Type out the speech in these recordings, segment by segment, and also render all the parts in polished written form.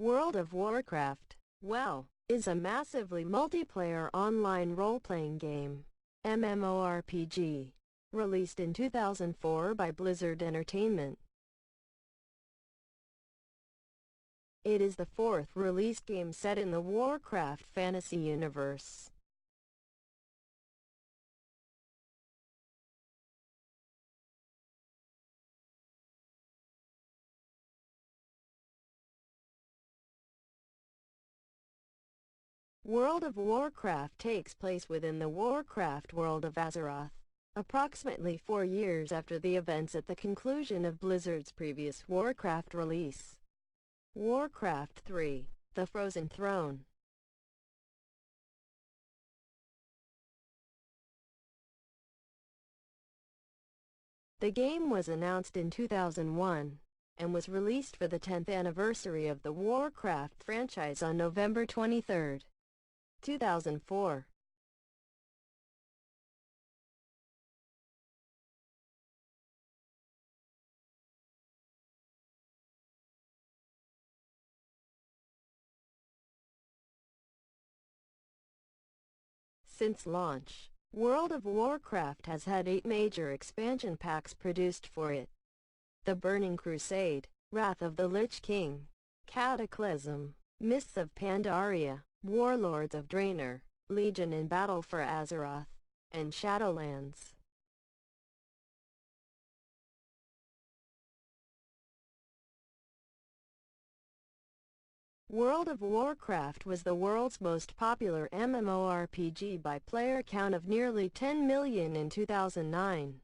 World of Warcraft, well, is a massively multiplayer online role-playing game, MMORPG, released in 2004 by Blizzard Entertainment. It is the fourth released game set in the Warcraft fantasy universe. World of Warcraft takes place within the Warcraft world of Azeroth, approximately 4 years after the events at the conclusion of Blizzard's previous Warcraft release. Warcraft 3: The Frozen Throne. The game was announced in 2001, and was released for the 10th anniversary of the Warcraft franchise on November 23, 2004. Since launch, World of Warcraft has had 8 major expansion packs produced for it. The Burning Crusade, Wrath of the Lich King, Cataclysm, Mists of Pandaria, Warlords of Draenor, Legion in Battle for Azeroth, and Shadowlands. World of Warcraft was the world's most popular MMORPG by player count of nearly 10 million in 2009.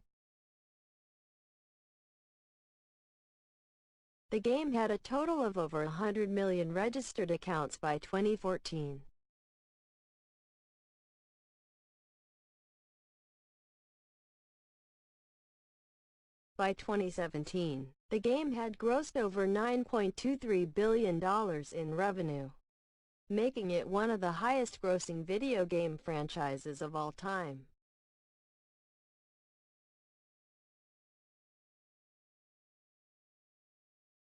The game had a total of over 100 million registered accounts by 2014. By 2017, the game had grossed over $9.23 billion in revenue, making it one of the highest-grossing video game franchises of all time.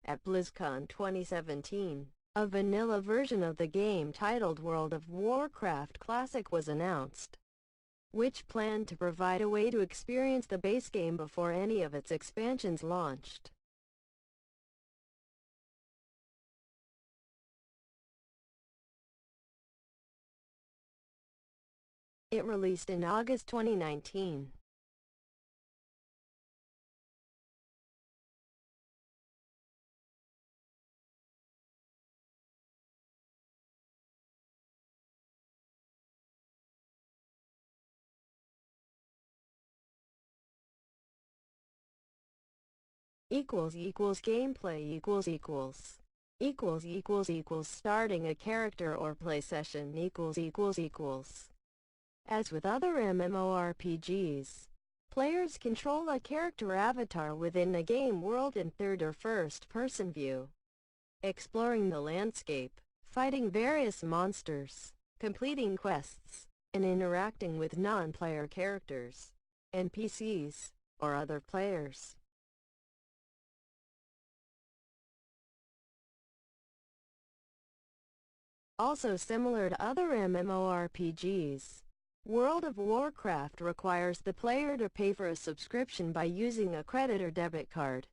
At BlizzCon 2017, a vanilla version of the game titled World of Warcraft Classic was announced, which planned to provide a way to experience the base game before any of its expansions launched. It released in August 2019. Gameplay Starting a character or play session As with other MMORPGs, players control a character avatar within a game world in third or first-person view, exploring the landscape, fighting various monsters, completing quests, and interacting with non-player characters, NPCs, or other players. Also similar to other MMORPGs, World of Warcraft requires the player to pay for a subscription by using a credit or debit card,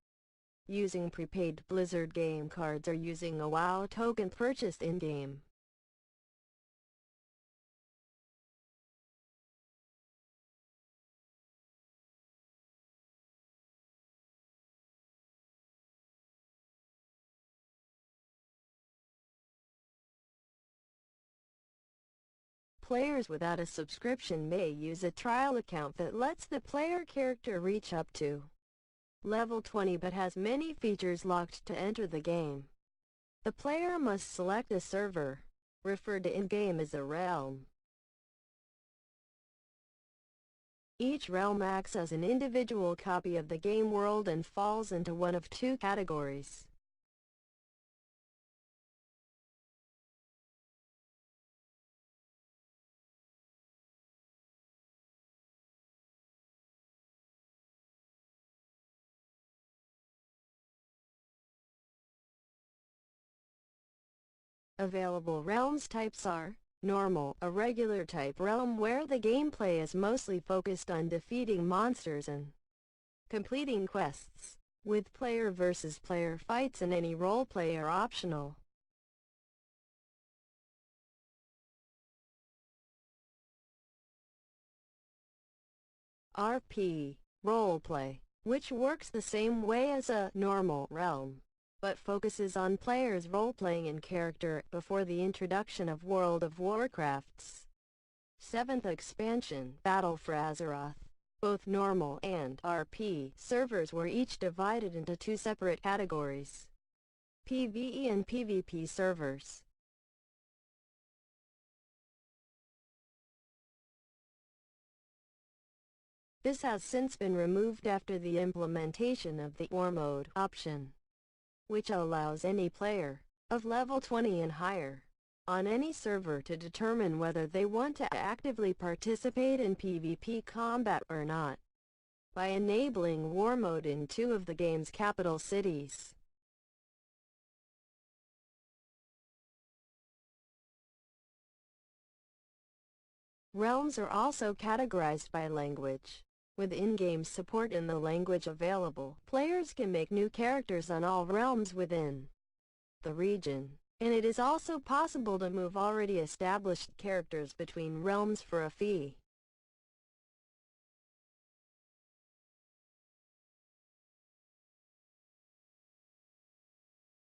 using prepaid Blizzard game cards, or using a WoW token purchased in-game. Players without a subscription may use a trial account that lets the player character reach up to level 20 but has many features locked to enter the game. The player must select a server, referred to in-game as a realm. Each realm acts as an individual copy of the game world and falls into one of 2 categories. Available realms types are normal, a regular type realm where the gameplay is mostly focused on defeating monsters and completing quests, with player versus player fights and any roleplay are optional. RP, roleplay, which works the same way as a normal realm, but focuses on players role-playing in character before the introduction of World of Warcraft's 7th expansion, Battle for Azeroth. Both normal and RP servers were each divided into two separate categories: PvE and PvP servers. This has since been removed after the implementation of the War Mode option, which allows any player of level 20 and higher on any server to determine whether they want to actively participate in PvP combat or not, by enabling War Mode in 2 of the game's capital cities. Realms are also categorized by language. With in-game support in the language available, players can make new characters on all realms within the region, and it is also possible to move already established characters between realms for a fee.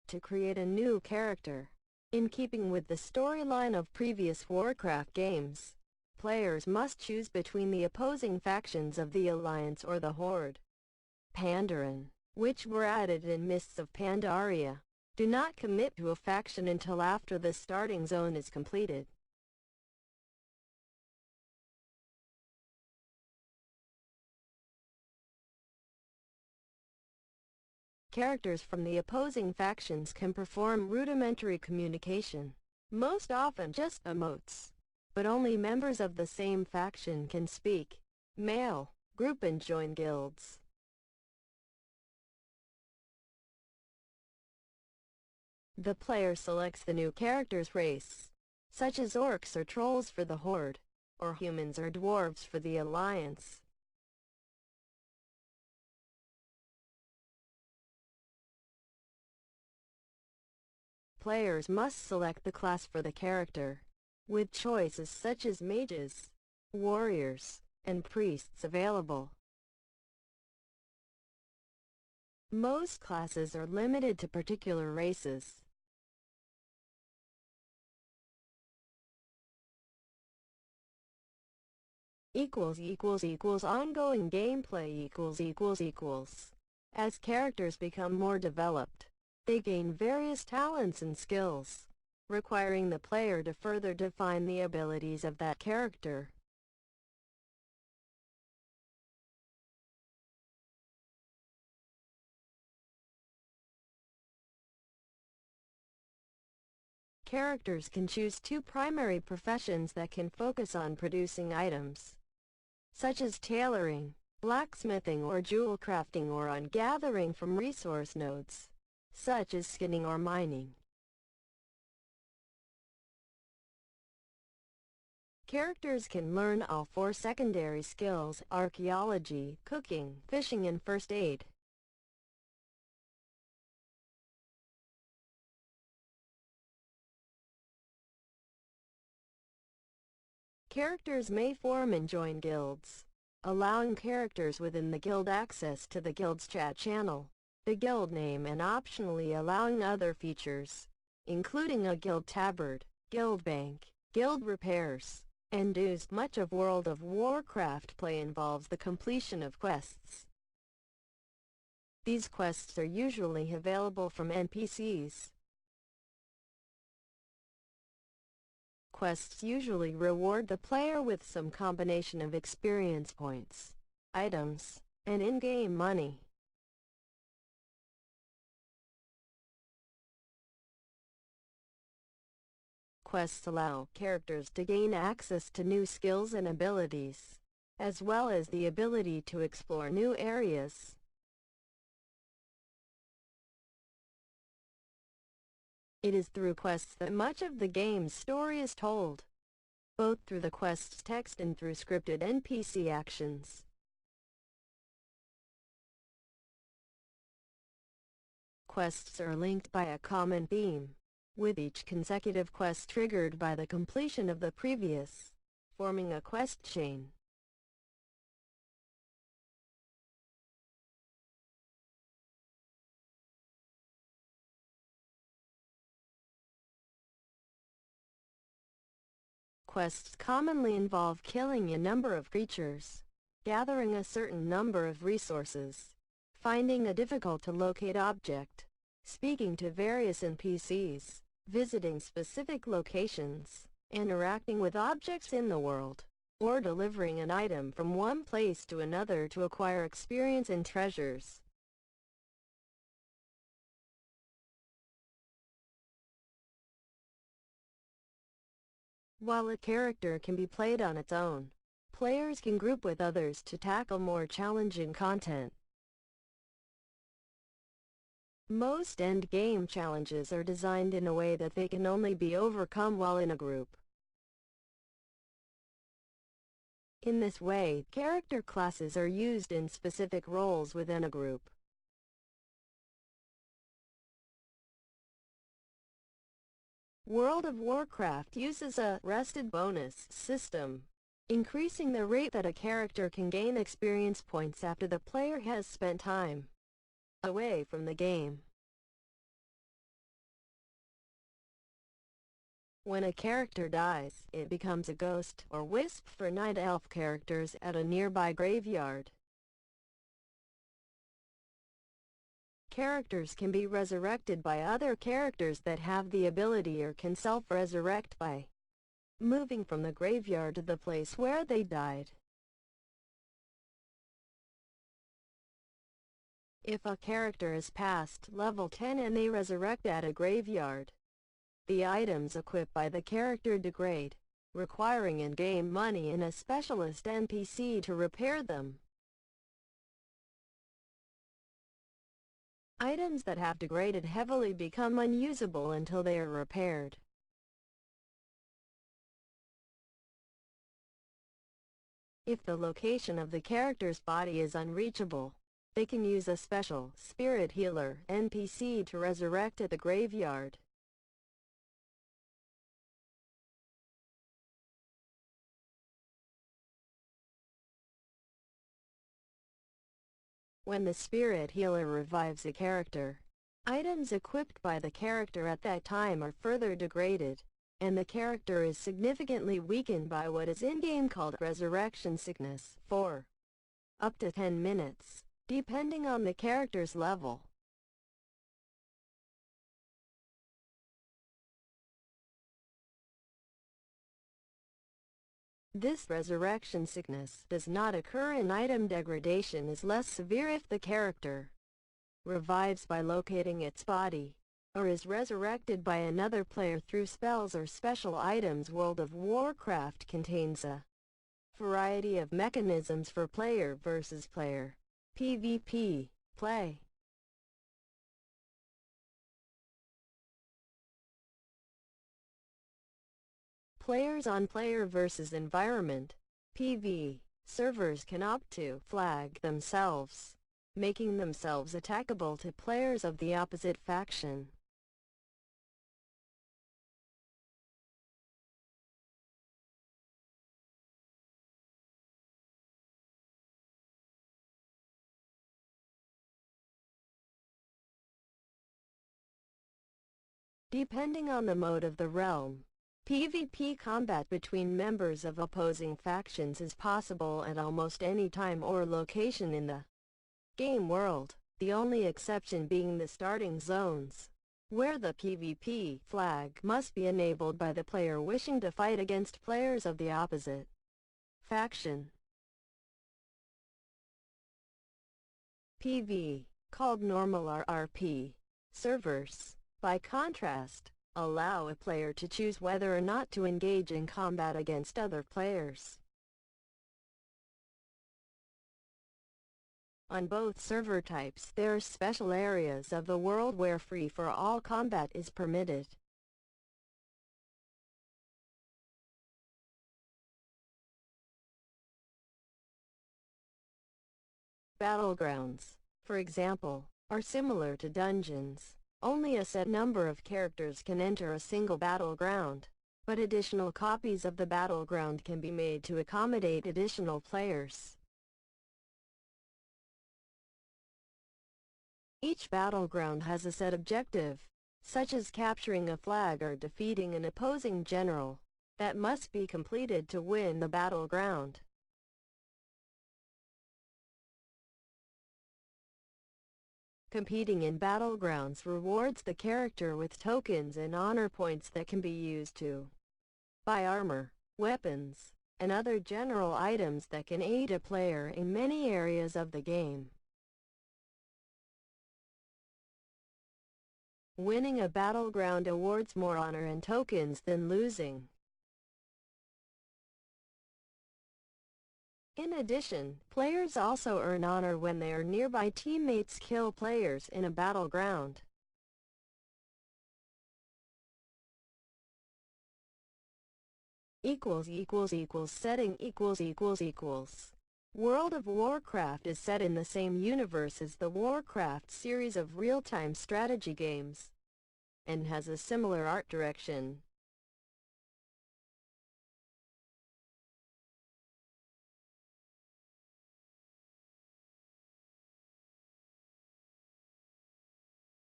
To create a new character, in keeping with the storyline of previous Warcraft games, players must choose between the opposing factions of the Alliance or the Horde. Pandaren, which were added in Mists of Pandaria, do not commit to a faction until after the starting zone is completed. Characters from the opposing factions can perform rudimentary communication, most often just emotes, but only members of the same faction can speak, mail, group and join guilds. The player selects the new character's race, such as orcs or trolls for the Horde, or humans or dwarves for the Alliance. Players must select the class for the character, with choices such as mages, warriors, and priests available. Most classes are limited to particular races. Ongoing gameplay As characters become more developed, they gain various talents and skills, requiring the player to further define the abilities of that character. Characters can choose 2 primary professions that can focus on producing items, such as tailoring, blacksmithing or jewel crafting, or on gathering from resource nodes, such as skinning or mining. Characters can learn all 4 secondary skills: archaeology, cooking, fishing and first aid. Characters may form and join guilds, allowing characters within the guild access to the guild's chat channel, the guild name, and optionally allowing other features, including a guild tabard, guild bank, guild repairs, and dues. Much of World of Warcraft play involves the completion of quests. These quests are usually available from NPCs. Quests usually reward the player with some combination of experience points, items, and in-game money. Quests allow characters to gain access to new skills and abilities, as well as the ability to explore new areas. It is through quests that much of the game's story is told, both through the quest's text and through scripted NPC actions. Quests are linked by a common theme, with each consecutive quest triggered by the completion of the previous, forming a quest chain. Quests commonly involve killing a number of creatures, gathering a certain number of resources, finding a difficult-to-locate object, speaking to various NPCs, visiting specific locations, interacting with objects in the world, or delivering an item from one place to another to acquire experience and treasures. While a character can be played on its own, players can group with others to tackle more challenging content. Most endgame challenges are designed in a way that they can only be overcome while in a group. In this way, character classes are used in specific roles within a group. World of Warcraft uses a rested bonus system, increasing the rate that a character can gain experience points after the player has spent time away from the game. When a character dies, it becomes a ghost or wisp for night elf characters at a nearby graveyard. Characters can be resurrected by other characters that have the ability or can self-resurrect by moving from the graveyard to the place where they died. If a character is past level 10 and they resurrect at a graveyard, the items equipped by the character degrade, requiring in-game money and a specialist NPC to repair them. Items that have degraded heavily become unusable until they are repaired. If the location of the character's body is unreachable, they can use a special spirit healer NPC to resurrect at the graveyard. When the spirit healer revives a character, items equipped by the character at that time are further degraded, and the character is significantly weakened by what is in-game called resurrection sickness for up to 10 minutes, depending on the character's level. This resurrection sickness does not occur and item degradation is less severe if the character revives by locating its body, or is resurrected by another player through spells or special items. World of Warcraft contains a variety of mechanisms for player versus player PvP play. Players on player versus environment PvE servers can opt to flag themselves, making themselves attackable to players of the opposite faction. Depending on the mode of the realm, PvP combat between members of opposing factions is possible at almost any time or location in the game world, the only exception being the starting zones, where the PvP flag must be enabled by the player wishing to fight against players of the opposite faction. PvE, called normal RRP, servers, by contrast, allow a player to choose whether or not to engage in combat against other players. On both server types, there are special areas of the world where free-for-all combat is permitted. Battlegrounds, for example, are similar to dungeons. Only a set number of characters can enter a single battleground, but additional copies of the battleground can be made to accommodate additional players. Each battleground has a set objective, such as capturing a flag or defeating an opposing general, that must be completed to win the battleground. Competing in battlegrounds rewards the character with tokens and honor points that can be used to buy armor, weapons, and other general items that can aid a player in many areas of the game. Winning a battleground awards more honor and tokens than losing. In addition, players also earn honor when their nearby teammates kill players in a battleground. Setting World of Warcraft is set in the same universe as the Warcraft series of real-time strategy games, and has a similar art direction.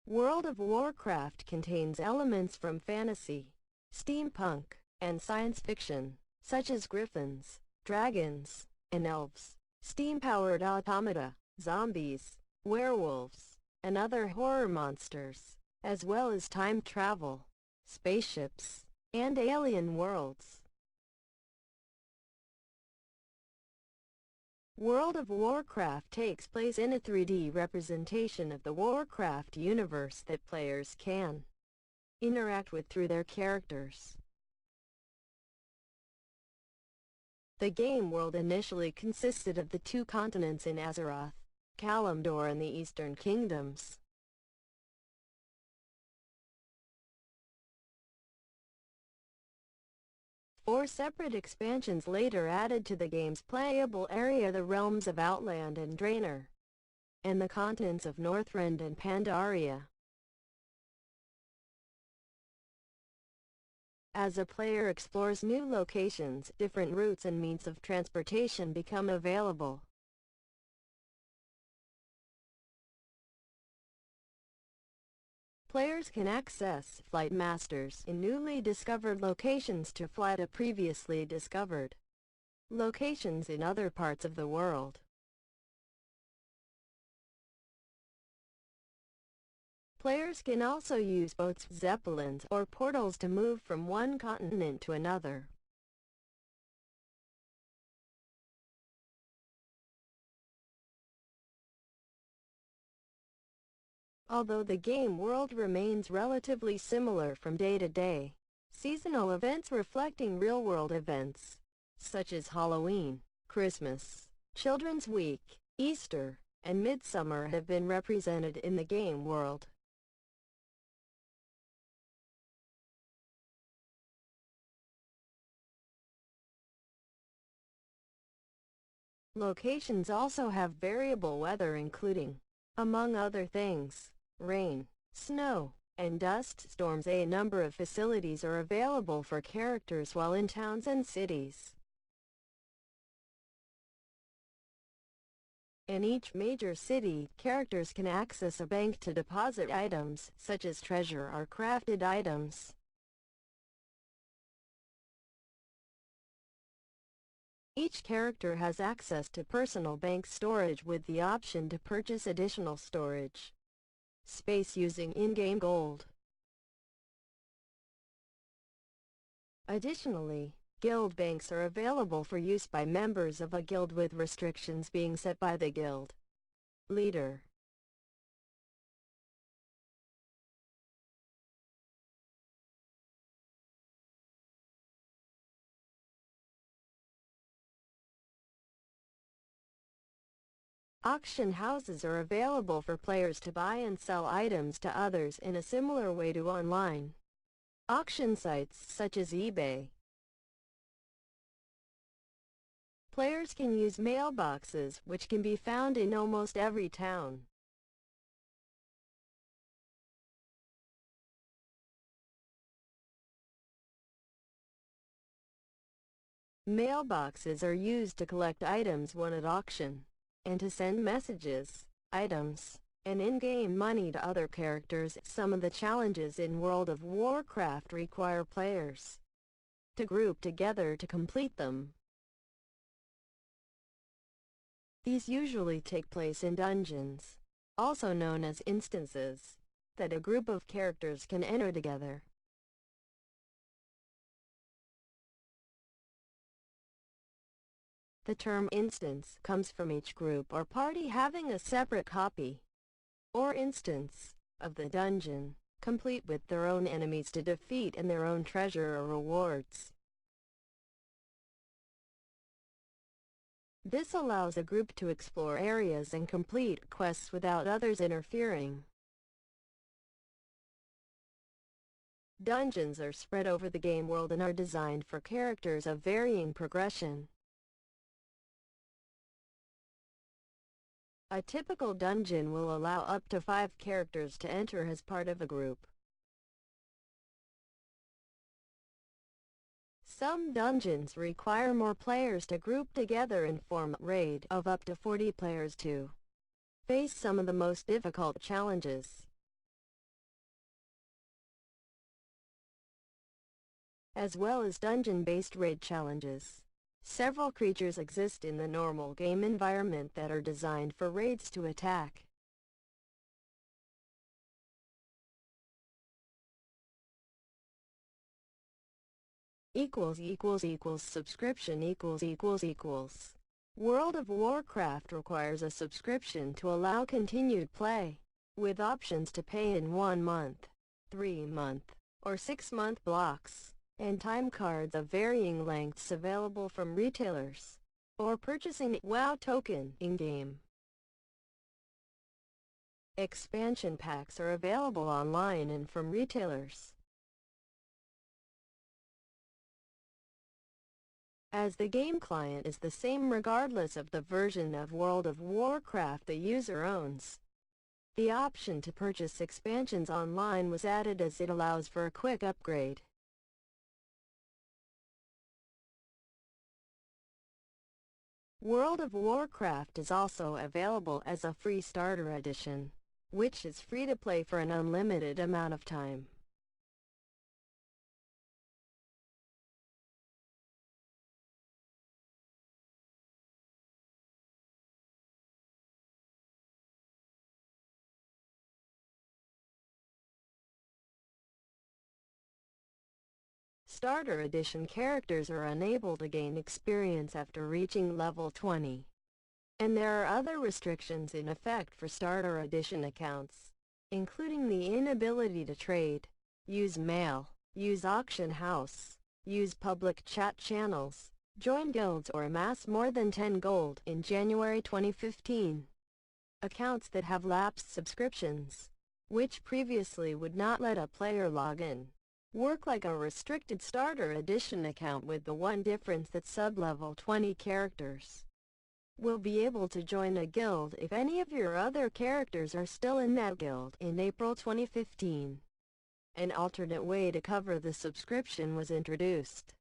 World of Warcraft contains elements from fantasy, steampunk, and science fiction, such as griffins, dragons, and elves, steam-powered automata, zombies, werewolves, and other horror monsters, as well as time travel, spaceships, and alien worlds. World of Warcraft takes place in a 3D representation of the Warcraft universe that players can interact with through their characters. The game world initially consisted of the two continents in Azeroth, Kalimdor and the Eastern Kingdoms. Four separate expansions later added to the game's playable area the realms of Outland and Draenor, and the continents of Northrend and Pandaria. As a player explores new locations, different routes and means of transportation become available. Players can access flight masters in newly discovered locations to fly to previously discovered locations in other parts of the world. Players can also use boats, zeppelins, or portals to move from one continent to another. Although the game world remains relatively similar from day to day, seasonal events reflecting real-world events, such as Halloween, Christmas, Children's Week, Easter, and Midsummer have been represented in the game world. Locations also have variable weather including, among other things, rain, snow, and dust storms. A number of facilities are available for characters while in towns and cities. In each major city, characters can access a bank to deposit items, such as treasure or crafted items. Each character has access to personal bank storage with the option to purchase additional storage space using in-game gold. Additionally, guild banks are available for use by members of a guild, with restrictions being set by the guild leader. Auction houses are available for players to buy and sell items to others in a similar way to online auction sites such as eBay. Players can use mailboxes, which can be found in almost every town. Mailboxes are used to collect items won at auction, and to send messages, items, and in-game money to other characters. Some of the challenges in World of Warcraft require players to group together to complete them. These usually take place in dungeons, also known as instances, that a group of characters can enter together. The term instance comes from each group or party having a separate copy, or instance, of the dungeon, complete with their own enemies to defeat and their own treasure or rewards. This allows a group to explore areas and complete quests without others interfering. Dungeons are spread over the game world and are designed for characters of varying progression. A typical dungeon will allow up to 5 characters to enter as part of a group. Some dungeons require more players to group together and form a raid of up to 40 players to face some of the most difficult challenges. As well as dungeon-based raid challenges, several creatures exist in the normal game environment that are designed for raids to attack. Subscription World of Warcraft requires a subscription to allow continued play, with options to pay in 1 month, 3-month, or 6-month blocks, and time cards of varying lengths available from retailers, or purchasing a WoW token in-game. Expansion packs are available online and from retailers. As the game client is the same regardless of the version of World of Warcraft the user owns, the option to purchase expansions online was added as it allows for a quick upgrade. World of Warcraft is also available as a free starter edition, which is free to play for an unlimited amount of time. Starter Edition characters are unable to gain experience after reaching level 20. And there are other restrictions in effect for Starter Edition accounts, including the inability to trade, use mail, use auction house, use public chat channels, join guilds or amass more than 10 gold. In January 2015, accounts that have lapsed subscriptions, which previously would not let a player log in, work like a restricted Starter Edition account, with the one difference that sub-level 20 characters will be able to join a guild if any of your other characters are still in that guild. In April 2015, an alternate way to cover the subscription was introduced.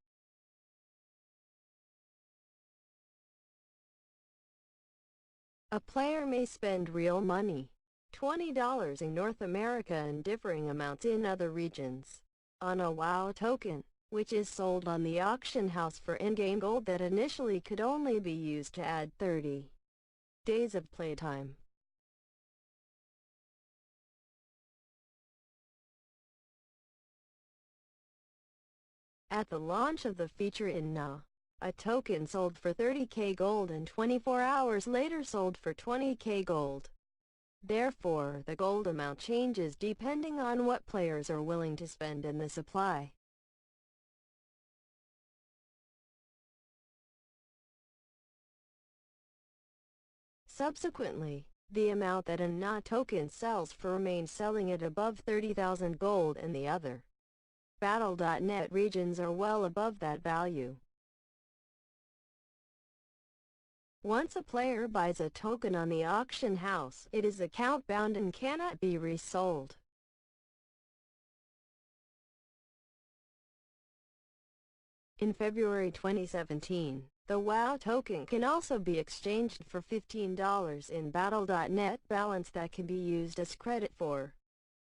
A player may spend real money, $20 in North America and differing amounts in other regions, on a WoW token, which is sold on the auction house for in-game gold that initially could only be used to add 30 days of playtime. At the launch of the feature in NA, a token sold for 30k gold and 24 hours later sold for 20k gold. Therefore, the gold amount changes depending on what players are willing to spend and the supply. Subsequently, the amount that a NA token sells for remains selling at above 30,000 gold and the other Battle.net regions are well above that value. Once a player buys a token on the auction house, it is account-bound and cannot be resold. In February 2017, the WoW token can also be exchanged for $15 in Battle.net balance that can be used as credit for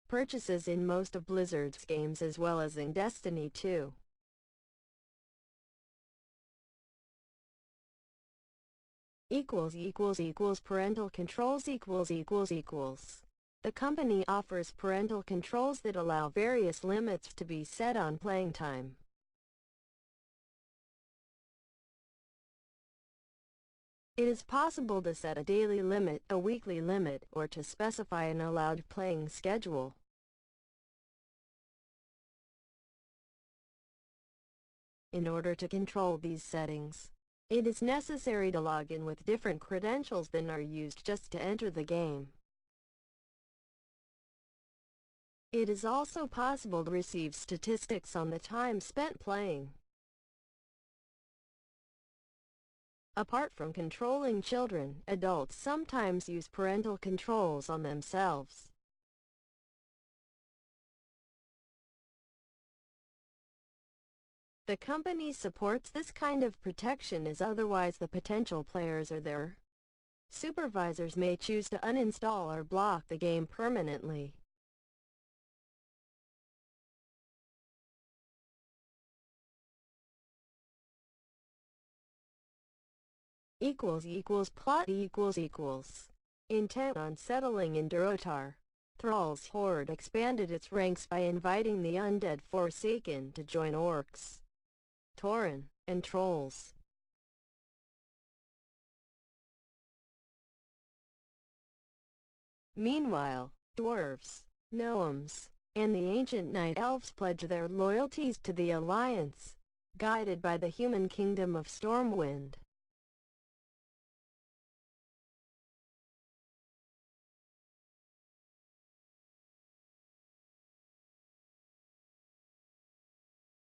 purchases in most of Blizzard's games as well as in Destiny 2. Parental controls The company offers parental controls that allow various limits to be set on playing time. It is possible to set a daily limit, a weekly limit, or to specify an allowed playing schedule. In order to control these settings, it is necessary to log in with different credentials than are used just to enter the game. It is also possible to receive statistics on the time spent playing. Apart from controlling children, adults sometimes use parental controls on themselves. The company supports this kind of protection as otherwise the potential players or their supervisors may choose to uninstall or block the game permanently. Plot Intent on settling in Durotar, Thrall's horde expanded its ranks by inviting the undead Forsaken to join orcs, Tauren, and trolls. Meanwhile, dwarves, gnomes, and the ancient night elves pledge their loyalties to the Alliance, guided by the human kingdom of Stormwind.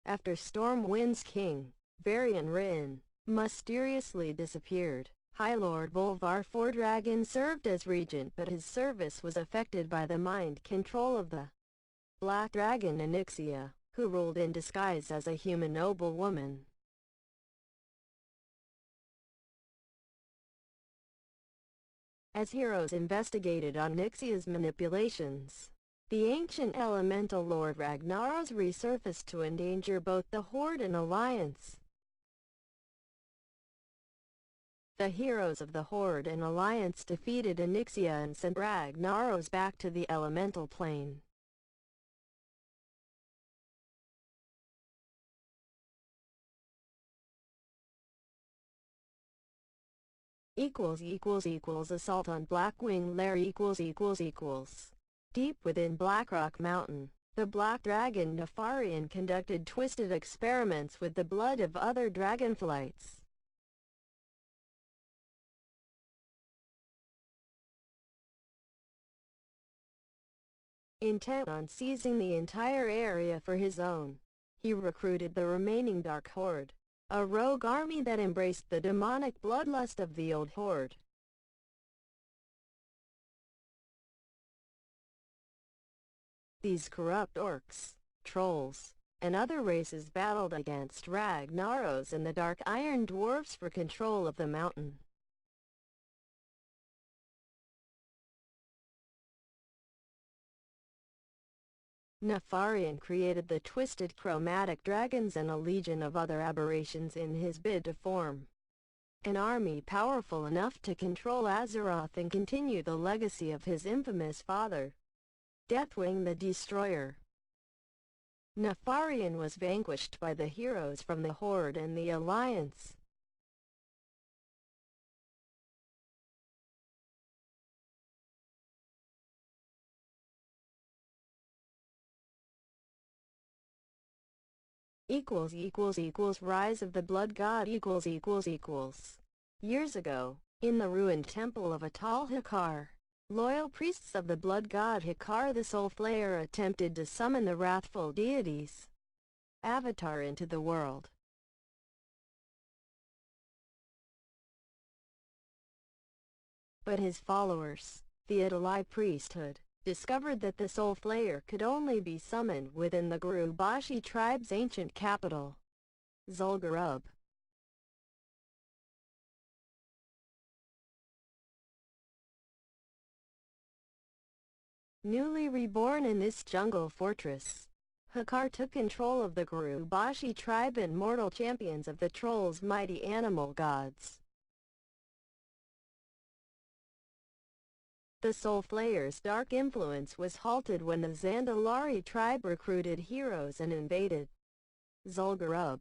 After Stormwind's king, Varian Written, mysteriously disappeared, High Lord Bolvar Fordragon served as regent, but his service was affected by the mind control of the Black Dragon Onyxia, who ruled in disguise as a human noblewoman. As heroes investigated Onyxia's manipulations, the ancient elemental Lord Ragnaros resurfaced to endanger both the Horde and Alliance. The heroes of the Horde and Alliance defeated Onyxia and sent Ragnaros back to the elemental plane. Assault on Blackwing Lair Deep within Blackrock Mountain, the Black Dragon Nefarian conducted twisted experiments with the blood of other dragonflights. Intent on seizing the entire area for his own, he recruited the remaining Dark Horde, a rogue army that embraced the demonic bloodlust of the old Horde. These corrupt orcs, trolls, and other races battled against Ragnaros and the Dark Iron Dwarfs for control of the mountain. Nefarian created the Twisted Chromatic Dragons and a legion of other aberrations in his bid to form an army powerful enough to control Azeroth and continue the legacy of his infamous father, Deathwing the Destroyer. Nefarian was vanquished by the heroes from the Horde and the Alliance. Rise of the Blood God Years ago, In the ruined temple of Atal Hikar, loyal priests of the blood god Hikar the Soul Flayer attempted to summon the wrathful deity's avatar into the world. But his followers, the Adalai priesthood, discovered that the Soul Flayer could only be summoned within the Gurubashi tribe's ancient capital, Zul'Gurub. Newly reborn in this jungle fortress, Hikar took control of the Gurubashi tribe and mortal champions of the trolls' mighty animal gods. The Soul Flayer's dark influence was halted when the Zandalari tribe recruited heroes and invaded Zul'Gurub.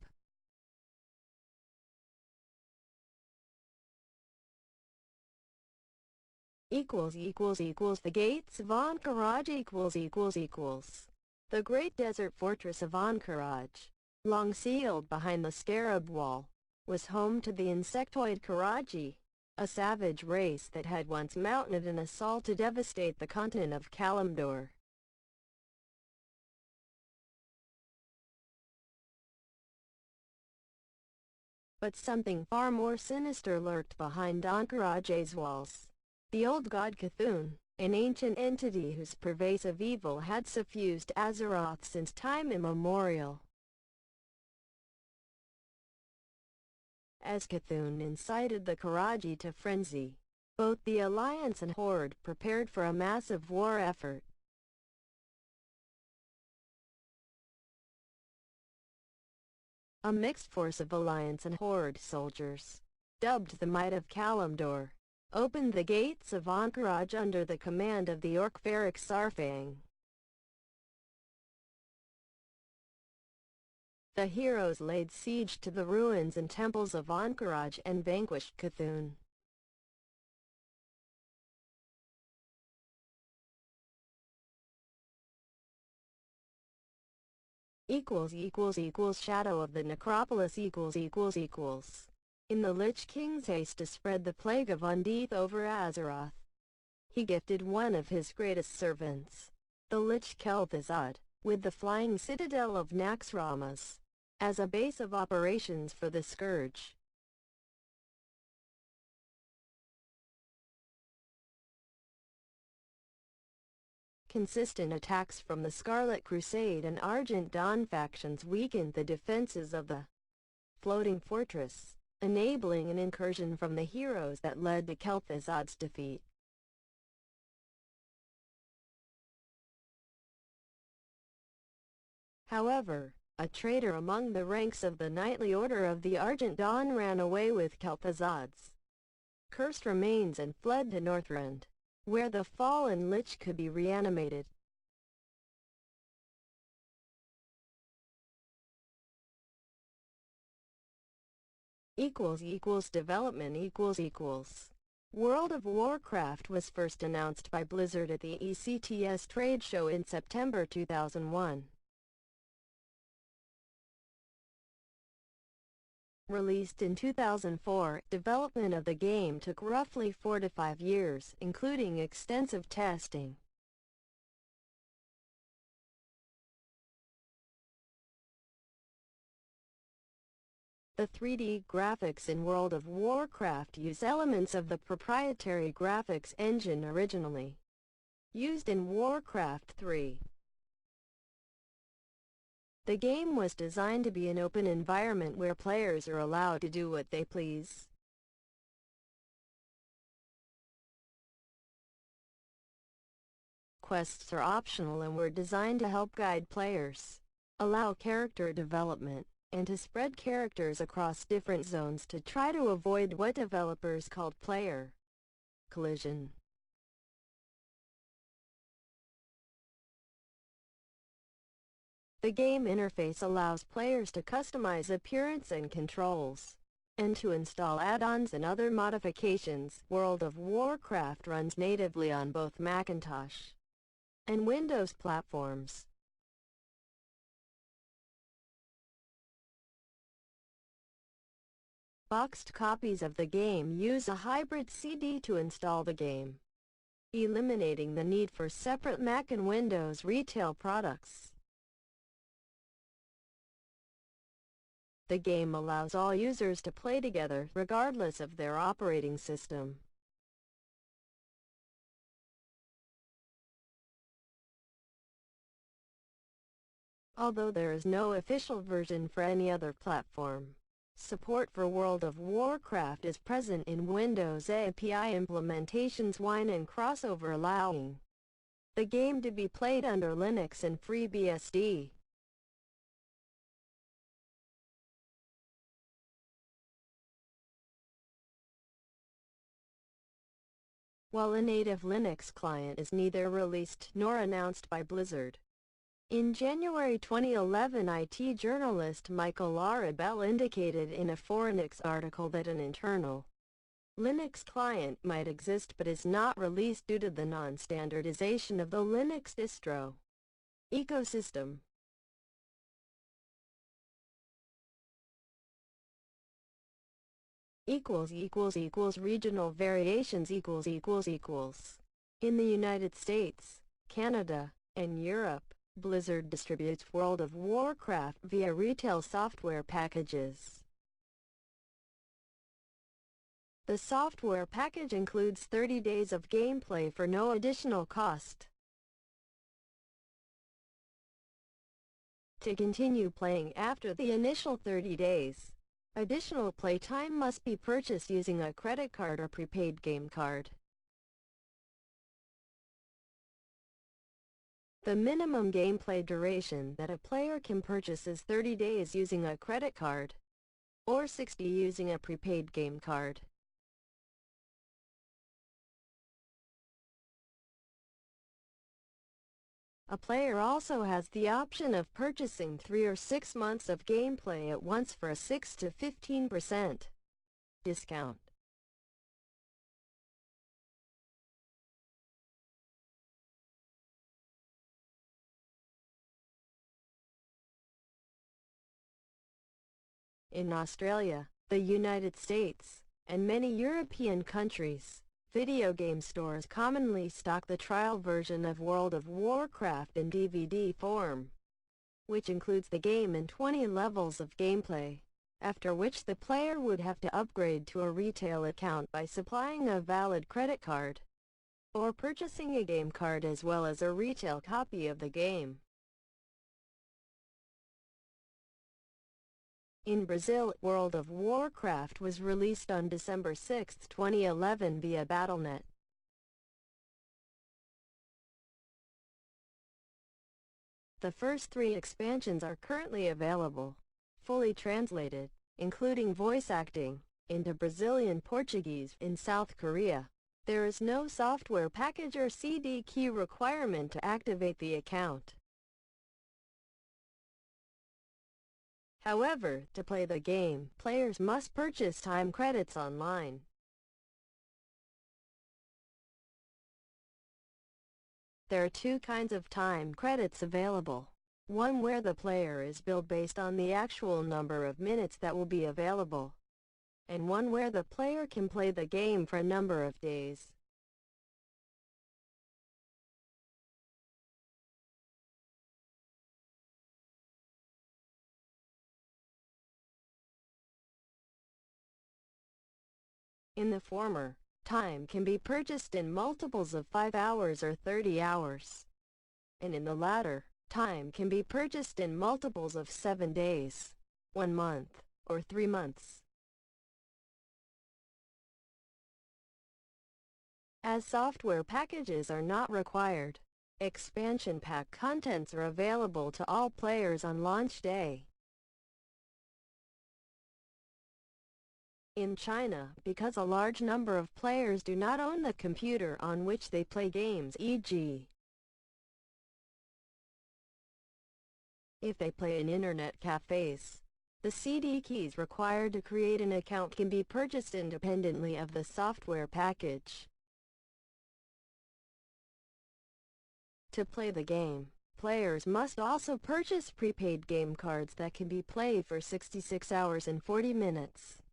The gates of Ankaraj The great desert fortress of Ankaraj, long sealed behind the Scarab Wall, was home to the insectoid Karaji, a savage race that had once mounted an assault to devastate the continent of Kalimdor. But something far more sinister lurked behind Ankaraj's walls. The old god Cthulhu, an ancient entity whose pervasive evil had suffused Azeroth since time immemorial. As Cthulhu incited the Karaji to frenzy, both the Alliance and Horde prepared for a massive war effort. A mixed force of Alliance and Horde soldiers, dubbed the Might of Kalimdor, opened the gates of Ankaraj under the command of the orc Varric Sarfang. The heroes laid siege to the ruins and temples of Ankaraj and vanquished Cthulhu. Shadow of the Necropolis In the Lich King's haste to spread the plague of undeath over Azeroth, he gifted one of his greatest servants, the Lich Kel'Thuzad, with the flying citadel of Naxxramas, as a base of operations for the Scourge. Consistent attacks from the Scarlet Crusade and Argent Dawn factions weakened the defenses of the floating fortress, enabling an incursion from the heroes that led to Kel'Thuzad's defeat. However, a traitor among the ranks of the Knightly Order of the Argent Dawn ran away with Kel'Thuzad's cursed remains and fled to Northrend, where the fallen Lich could be reanimated. Development World of Warcraft was first announced by Blizzard at the ECTS trade show in September 2001. Released in 2004, development of the game took roughly 4 to 5 years, including extensive testing. The 3D graphics in World of Warcraft use elements of the proprietary graphics engine originally used in Warcraft 3. The game was designed to be an open environment where players are allowed to do what they please. Quests are optional and were designed to help guide players, allow character development, and to spread characters across different zones to try to avoid what developers called player collision. The game interface allows players to customize appearance and controls, and to install add-ons and other modifications. World of Warcraft runs natively on both Macintosh and Windows platforms. Boxed copies of the game use a hybrid CD to install the game, eliminating the need for separate Mac and Windows retail products. The game allows all users to play together regardless of their operating system. Although there is no official version for any other platform, support for World of Warcraft is present in Windows API implementations Wine and crossover, allowing the game to be played under Linux and FreeBSD. While a native Linux client is neither released nor announced by Blizzard. In January 2011, IT journalist Michael Larabell indicated in a Forenix article that an internal Linux client might exist but is not released due to the non-standardization of the Linux distro ecosystem. Regional variations In the United States, Canada, and Europe, Blizzard distributes World of Warcraft via retail software packages. The software package includes 30 days of gameplay for no additional cost. To continue playing after the initial 30 days, additional playtime must be purchased using a credit card or prepaid game card. The minimum gameplay duration that a player can purchase is 30 days using a credit card, or 60 using a prepaid game card. A player also has the option of purchasing 3 or 6 months of gameplay at once for a 6 to 15% discount. In Australia, the United States, and many European countries, video game stores commonly stock the trial version of World of Warcraft in DVD form, which includes the game and 20 levels of gameplay, after which the player would have to upgrade to a retail account by supplying a valid credit card, or purchasing a game card as well as a retail copy of the game. In Brazil, World of Warcraft was released on December 6, 2011 via Battle.net. The first 3 expansions are currently available, fully translated, including voice acting, into Brazilian Portuguese. In South Korea, there is no software package or CD key requirement to activate the account. However, to play the game, players must purchase time credits online. There are 2 kinds of time credits available. One where the player is billed based on the actual number of minutes that will be available, and one where the player can play the game for a number of days. In the former, time can be purchased in multiples of 5 hours or 30 hours. And in the latter, time can be purchased in multiples of 7 days, 1 month, or 3 months. As software packages are not required, expansion pack contents are available to all players on launch day. In China, because a large number of players do not own the computer on which they play games, e.g., if they play in internet cafes, the CD keys required to create an account can be purchased independently of the software package. To play the game, players must also purchase prepaid game cards that can be played for 66 hours and 40 minutes.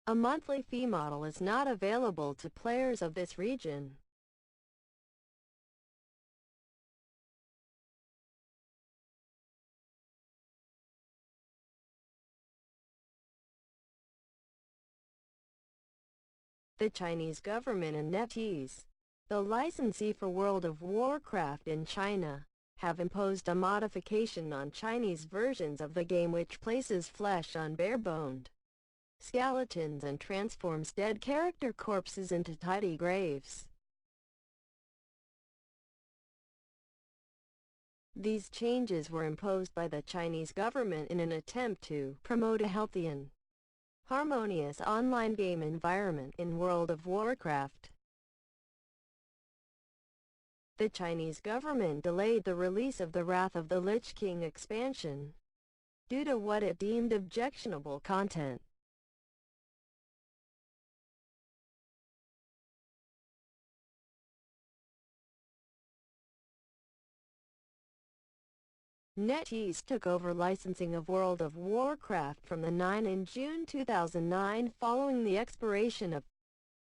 A monthly fee model is not available to players of this region. The Chinese government and NetEase, the licensee for World of Warcraft in China, have imposed a modification on Chinese versions of the game which places flesh on bare-boned skeletons and transforms dead character corpses into tidy graves. These changes were imposed by the Chinese government in an attempt to promote a healthy and harmonious online game environment in World of Warcraft. The Chinese government delayed the release of the Wrath of the Lich King expansion due to what it deemed objectionable content. NetEase took over licensing of World of Warcraft from the Nine in June 2009 following the expiration of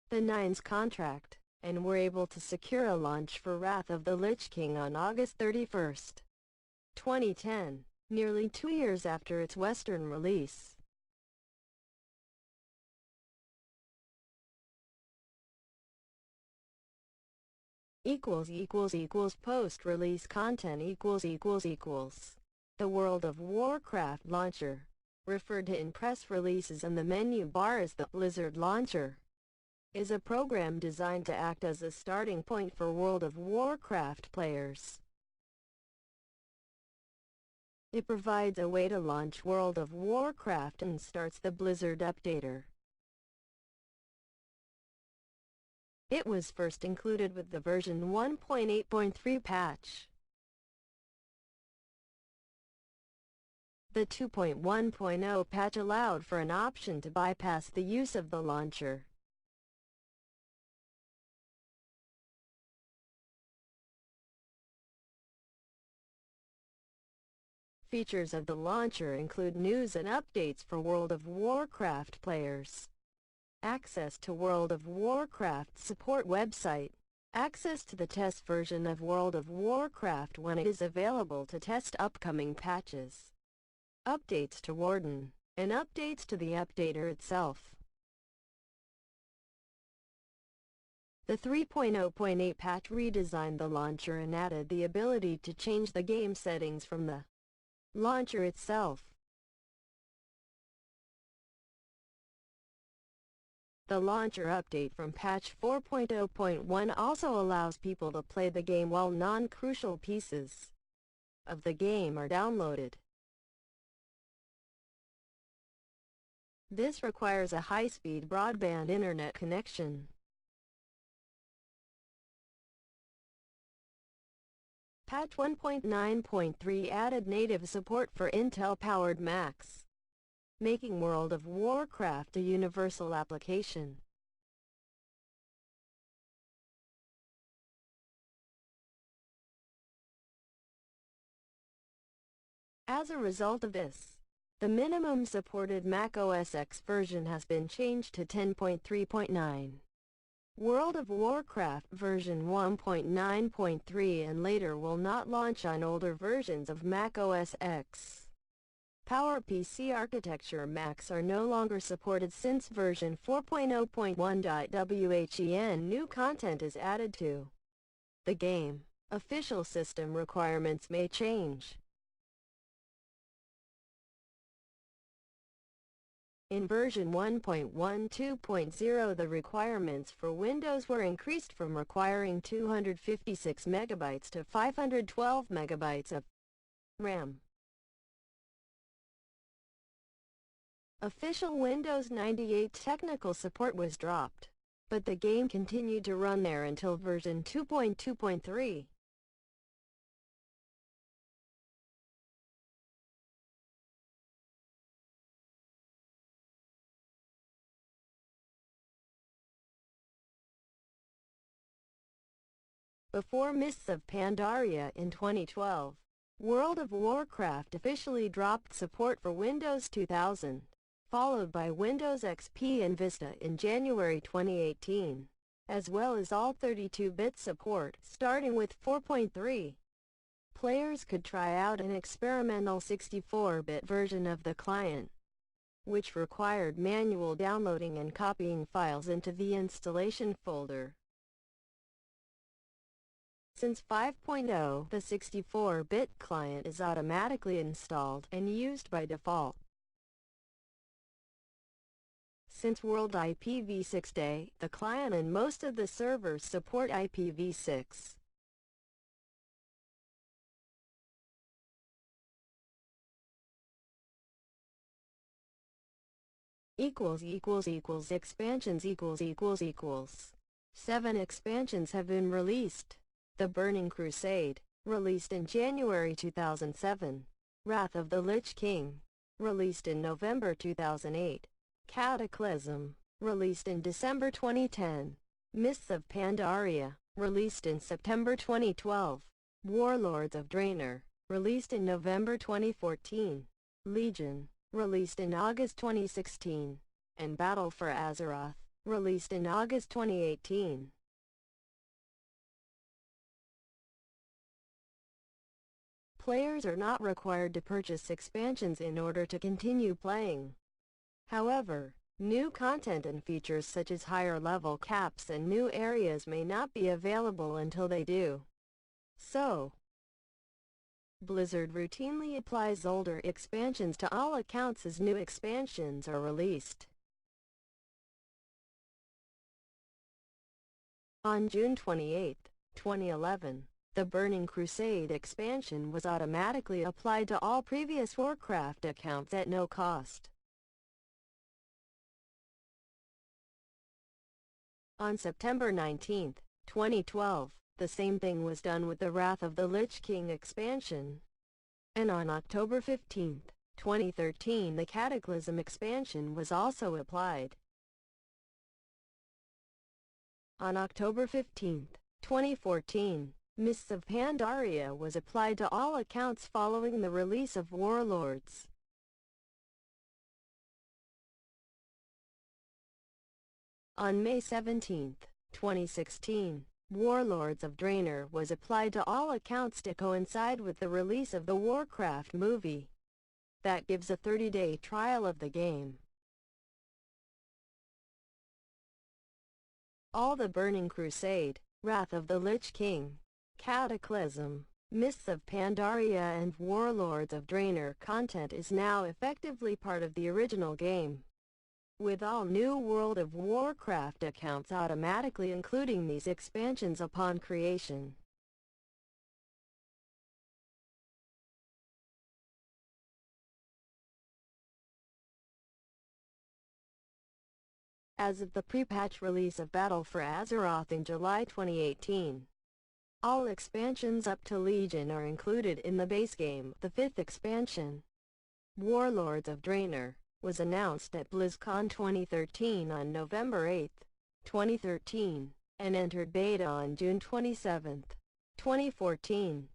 the Nine's contract, and were able to secure a launch for Wrath of the Lich King on August 31, 2010, nearly 2 years after its Western release. Post-release content The World of Warcraft launcher, referred to in press releases and the menu bar as the Blizzard launcher, is a program designed to act as a starting point for World of Warcraft players. It provides a way to launch World of Warcraft and starts the Blizzard updater. It was first included with the version 1.8.3 patch. The 2.1.0 patch allowed for an option to bypass the use of the launcher. Features of the launcher include news and updates for World of Warcraft players, access to World of Warcraft support website, access to the test version of World of Warcraft when it is available to test upcoming patches, updates to Warden, and updates to the updater itself. The 3.0.8 patch redesigned the launcher and added the ability to change the game settings from the launcher itself. The launcher update from patch 4.0.1 also allows people to play the game while non-crucial pieces of the game are downloaded. This requires a high-speed broadband internet connection. Patch 1.9.3 added native support for Intel-powered Macs, making World of Warcraft a universal application. As a result of this, the minimum supported Mac OS X version has been changed to 10.3.9. World of Warcraft version 1.9.3 and later will not launch on older versions of Mac OS X. PowerPC architecture Macs are no longer supported since version 4.0.1.when new content is added to the game. Official system requirements may change. In version 1.12.0, the requirements for Windows were increased from requiring 256 MB to 512 MB of RAM. Official Windows 98 technical support was dropped, but the game continued to run there until version 2.2.3. Before Mists of Pandaria in 2012, World of Warcraft officially dropped support for Windows 2000, followed by Windows XP and Vista in January 2018, as well as all 32-bit support starting with 4.3. Players could try out an experimental 64-bit version of the client, which required manual downloading and copying files into the installation folder. Since 5.0, the 64-bit client is automatically installed and used by default. Since World IPv6 Day, the client and most of the servers support IPv6. Expansions 7 expansions have been released. The Burning Crusade, released in January 2007. Wrath of the Lich King, released in November 2008. Cataclysm, released in December 2010. Mists of Pandaria, released in September 2012. Warlords of Draenor, released in November 2014. Legion, released in August 2016. And Battle for Azeroth, released in August 2018. Players are not required to purchase expansions in order to continue playing. However, new content and features such as higher level caps and new areas may not be available until they do. So, Blizzard routinely applies older expansions to all accounts as new expansions are released. On June 28, 2011, the Burning Crusade expansion was automatically applied to all previous Warcraft accounts at no cost. On September 19, 2012, the same thing was done with the Wrath of the Lich King expansion. And on October 15, 2013, the Cataclysm expansion was also applied. On October 15, 2014, Mists of Pandaria was applied to all accounts following the release of Warlords. On May 17, 2016, Warlords of Draenor was applied to all accounts to coincide with the release of the Warcraft movie. That gives a 30-day trial of the game. All the Burning Crusade, Wrath of the Lich King, Cataclysm, Mists of Pandaria and Warlords of Draenor content is now effectively part of the original game, with all new World of Warcraft accounts automatically including these expansions upon creation. As of the pre-patch release of Battle for Azeroth in July 2018, all expansions up to Legion are included in the base game. The 5th expansion, Warlords of Draenor, was announced at BlizzCon 2013 on November 8, 2013, and entered beta on June 27, 2014.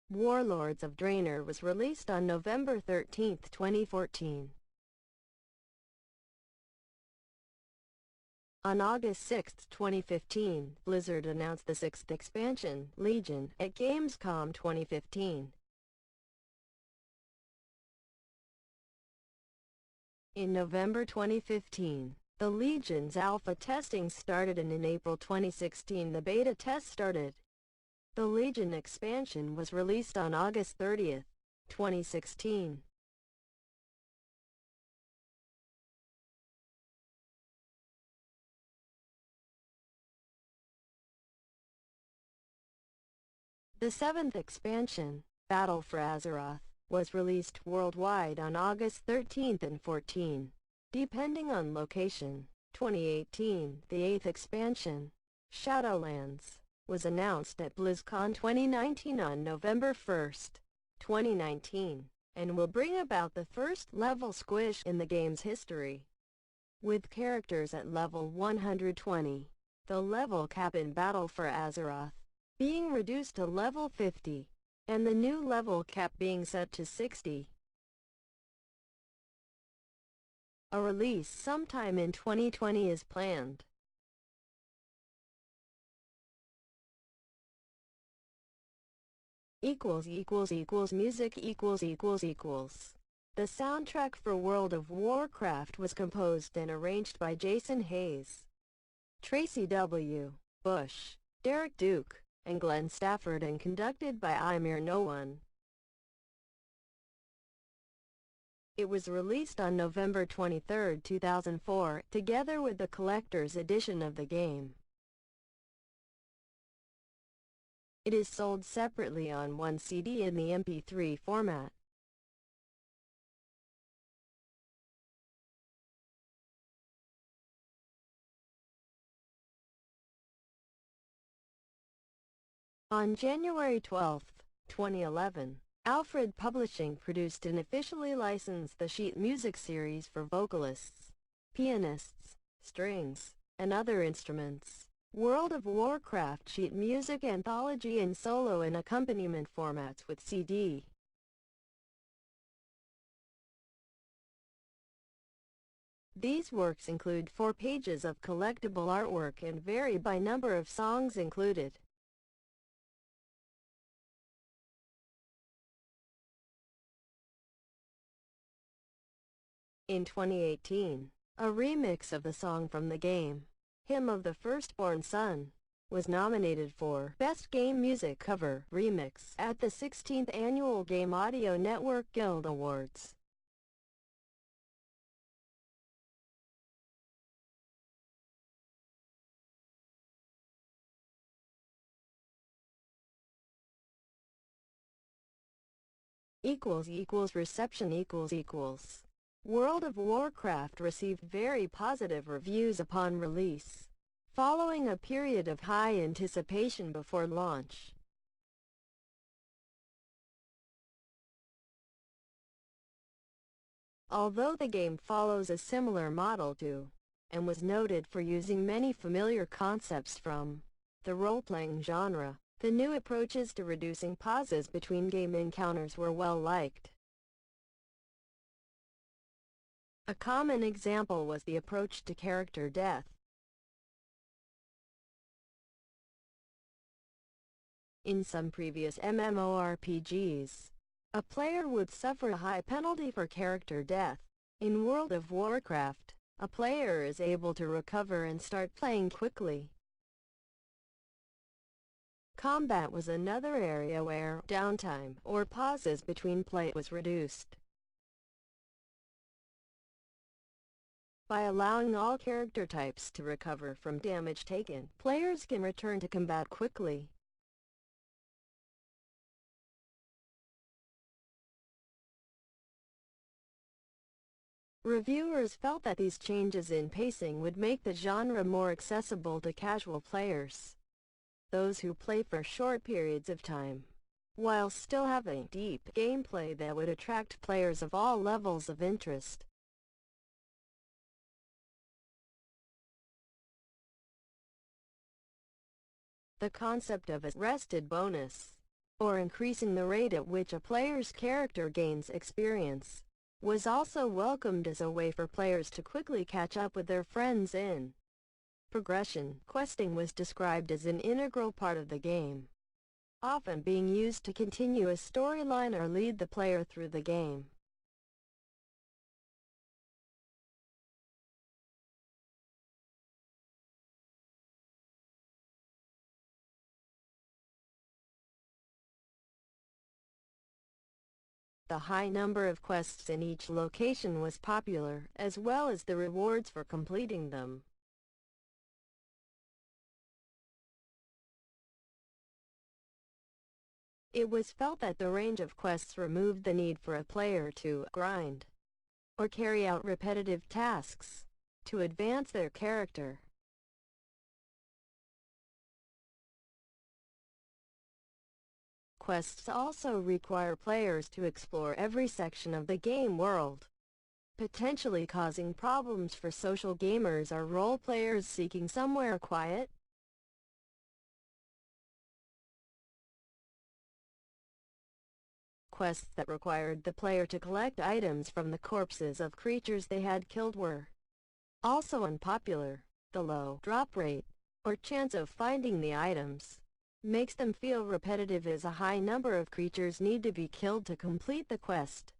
Warlords of Draenor was released on November 13, 2014. On August 6, 2015, Blizzard announced the 6th expansion, Legion, at Gamescom 2015. In November 2015, the Legion's alpha testing started, and in April 2016 the beta test started. The Legion expansion was released on August 30, 2016. The 7th expansion, Battle for Azeroth, was released worldwide on August 13 and 14, depending on location. 2018, the 8th expansion, Shadowlands, was announced at BlizzCon 2019 on November 1, 2019, and will bring about the first level squish in the game's history. With characters at level 120, the level cap in Battle for Azeroth being reduced to level 50, and the new level cap being set to 60. A release sometime in 2020 is planned. Music. The soundtrack for World of Warcraft was composed and arranged by Jason Hayes, Tracy W. Bush, Derek Duke, and Glenn Stafford, and conducted by Imir No-One. It was released on November 23, 2004, together with the collector's edition of the game. It is sold separately on one CD in the MP3 format. On January 12, 2011, Alfred Publishing produced and officially licensed the sheet music series for vocalists, pianists, strings, and other instruments. World of Warcraft sheet music anthology in solo and accompaniment formats with CD. These works include 4 pages of collectible artwork and vary by number of songs included. In 2018, a remix of the song from the game, Hymn of the Firstborn Sun, was nominated for Best Game Music Cover Remix at the 16th Annual Game Audio Network Guild Awards. Reception. World of Warcraft received very positive reviews upon release, following a period of high anticipation before launch. Although the game follows a similar model to, and was noted for using many familiar concepts from, the role-playing genre, the new approaches to reducing pauses between game encounters were well liked. A common example was the approach to character death. In some previous MMORPGs, a player would suffer a high penalty for character death. In World of Warcraft, a player is able to recover and start playing quickly. Combat was another area where downtime or pauses between play was reduced. By allowing all character types to recover from damage taken, players can return to combat quickly. Reviewers felt that these changes in pacing would make the genre more accessible to casual players, those who play for short periods of time, while still having deep gameplay that would attract players of all levels of interest. The concept of a rested bonus, or increasing the rate at which a player's character gains experience, was also welcomed as a way for players to quickly catch up with their friends in. Progression questing was described as an integral part of the game, often being used to continue a storyline or lead the player through the game. The high number of quests in each location was popular, as well as the rewards for completing them. It was felt that the range of quests removed the need for a player to grind or carry out repetitive tasks to advance their character. Quests also require players to explore every section of the game world, potentially causing problems for social gamers or role players seeking somewhere quiet. quests that required the player to collect items from the corpses of creatures they had killed were also unpopular. The low drop rate, or chance of finding the items, makes them feel repetitive as a high number of creatures need to be killed to complete the quest.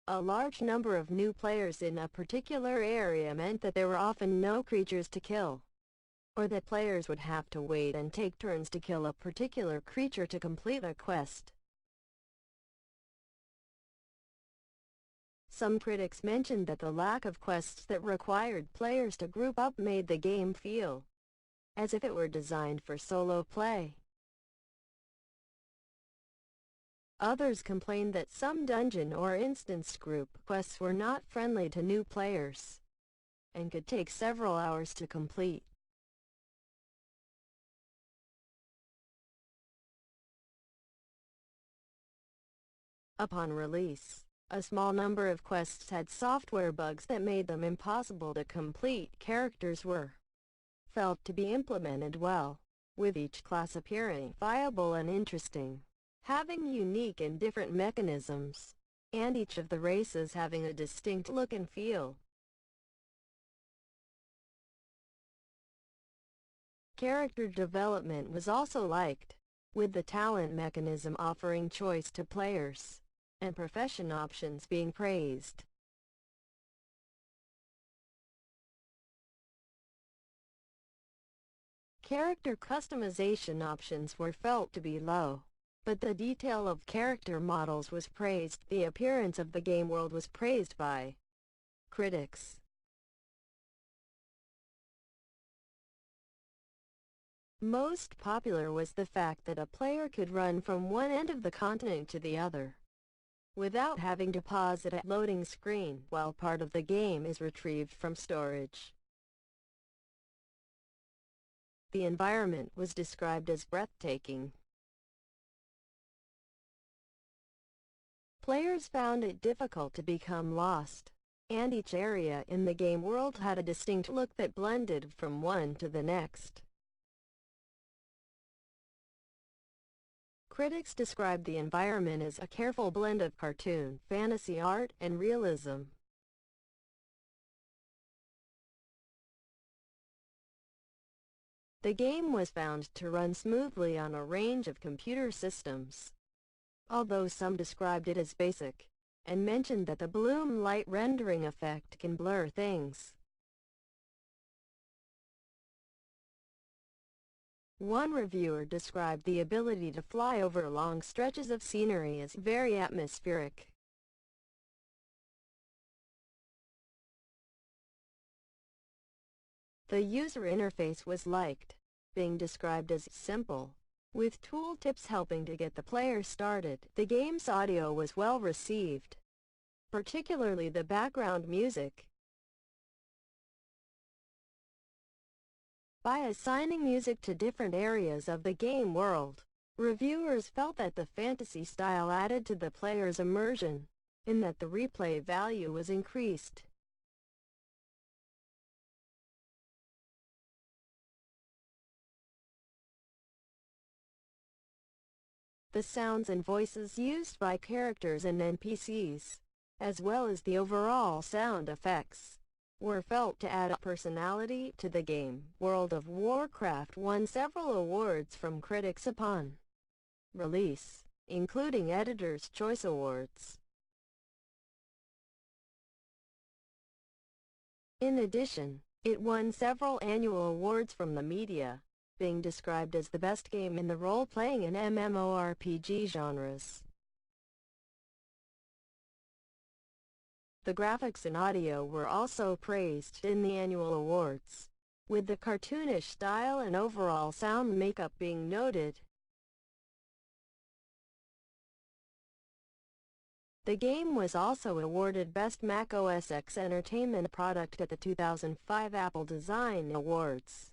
A large number of new players in a particular area meant that there were often no creatures to kill, or that players would have to wait and take turns to kill a particular creature to complete a quest. Some critics mentioned that the lack of quests that required players to group up made the game feel as if it were designed for solo play. Others complained that some dungeon or instance group quests were not friendly to new players and could take several hours to complete. Upon release, a small number of quests had software bugs that made them impossible to complete. Characters were felt to be implemented well, with each class appearing viable and interesting, having unique and different mechanisms, and each of the races having a distinct look and feel. Character development was also liked, with the talent mechanism offering choice to players, and profession options being praised. Character customization options were felt to be low, but the detail of character models was praised. The appearance of the game world was praised by critics. Most popular was the fact that a player could run from one end of the continent to the other without having to pause at a loading screen while part of the game is retrieved from storage. The environment was described as breathtaking. Players found it difficult to become lost, and each area in the game world had a distinct look that blended from one to the next. Critics described the environment as a careful blend of cartoon, fantasy art, and realism. The game was found to run smoothly on a range of computer systems, although some described it as basic, and mentioned that the bloom light rendering effect can blur things. One reviewer described the ability to fly over long stretches of scenery as very atmospheric. The user interface was liked, being described as simple, with tooltips helping to get the player started. The game's audio was well received, particularly the background music. By assigning music to different areas of the game world, reviewers felt that the fantasy style added to the player's immersion, in that the replay value was increased. The sounds and voices used by characters and NPCs, as well as the overall sound effects, were felt to add a personality to the game. World of Warcraft won several awards from critics upon release, including Editor's Choice Awards. In addition, it won several annual awards from the media, being described as the best game in the role-playing and mmorpg genres. The graphics and audio were also praised in the annual awards, with the cartoonish style and overall sound makeup being noted. The game was also awarded Best Mac OS X Entertainment Product at the 2005 Apple Design Awards.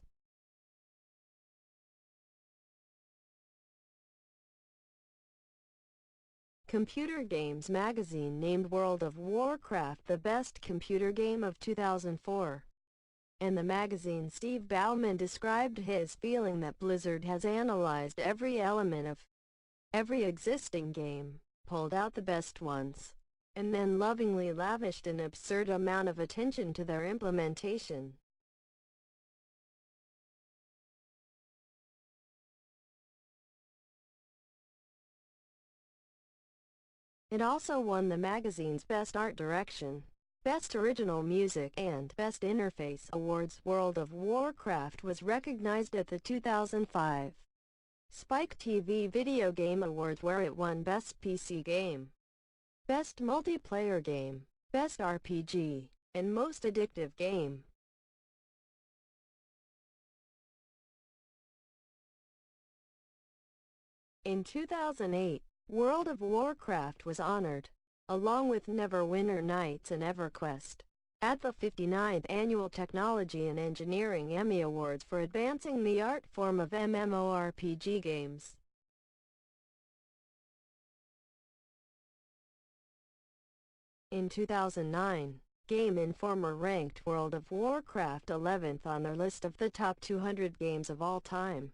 Computer Games magazine named World of Warcraft the best computer game of 2004. In the magazine, Steve Bauman described his feeling that Blizzard has analyzed every element of every existing game, pulled out the best ones, and then lovingly lavished an absurd amount of attention to their implementation. It also won the magazine's Best Art Direction, Best Original Music and Best Interface awards. World of Warcraft was recognized at the 2005 Spike TV Video Game Awards, where it won Best PC Game, Best Multiplayer Game, Best RPG, and Most Addictive Game. In 2008, World of Warcraft was honored, along with Neverwinter Nights and EverQuest, at the 59th Annual Technology and Engineering Emmy Awards for advancing the art form of mmorpg games. In 2009, Game Informer ranked World of Warcraft 11th on their list of the top 200 games of all time.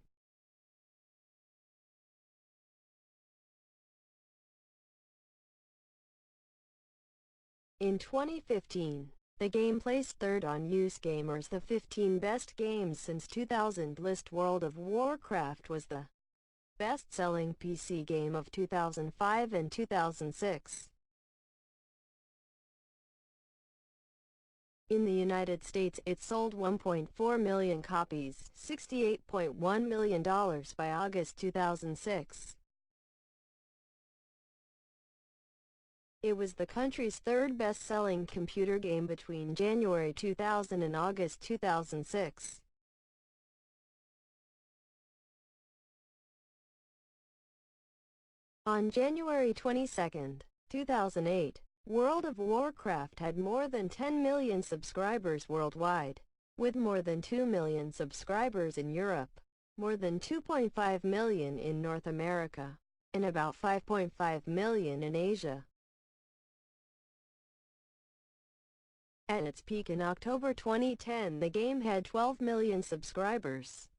In 2015, the game placed third on UseGamer's The 15 Best Games Since 2000 list. World of Warcraft was the best-selling PC game of 2005 and 2006. In the United States, it sold 1.4 million copies, $68.1 million by August 2006. It was the country's third best-selling computer game between January 2000 and August 2006. On January 22, 2008, World of Warcraft had more than 10 million subscribers worldwide, with more than 2 million subscribers in Europe, more than 2.5 million in North America, and about 5.5 million in Asia. At its peak in October 2010, the game had 12 million subscribers.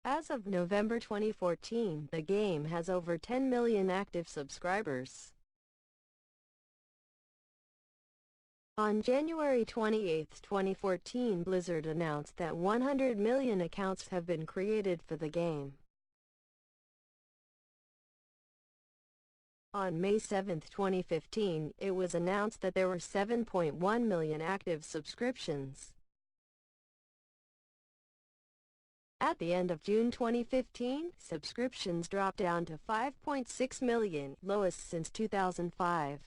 As of November 2014, the game has over 10 million active subscribers. On January 28, 2014, Blizzard announced that 100 million accounts have been created for the game. On May 7, 2015, it was announced that there were 7.1 million active subscriptions. At the end of June 2015, subscriptions dropped down to 5.6 million, lowest since 2005.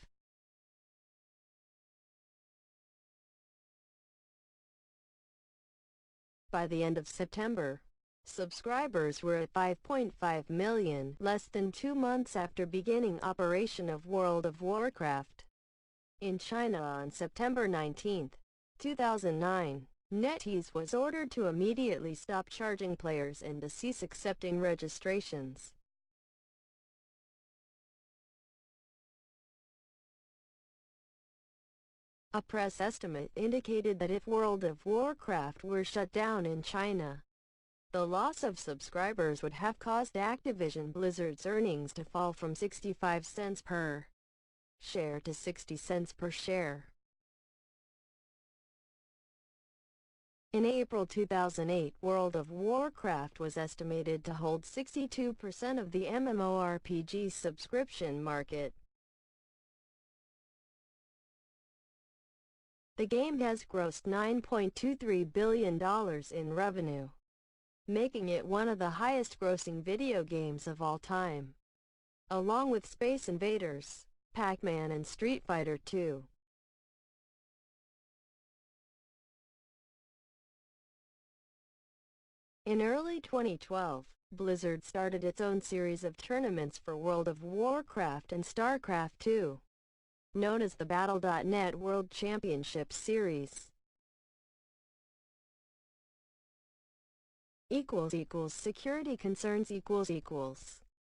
By the end of September, subscribers were at 5.5 million, less than 2 months after beginning operation of World of Warcraft. In China on September 19, 2009, NetEase was ordered to immediately stop charging players and to cease accepting registrations. A press estimate indicated that if World of Warcraft were shut down in China, the loss of subscribers would have caused Activision Blizzard's earnings to fall from 65 cents per share to 60 cents per share. In April 2008, World of Warcraft was estimated to hold 62% of the mmorpg subscription market. The game has grossed $9.23 billion in revenue, making it one of the highest-grossing video games of all time, along with Space Invaders, Pac-Man and Street Fighter II. In early 2012, Blizzard started its own series of tournaments for World of Warcraft and StarCraft II, known as the Battle.net World Championship Series. Security concerns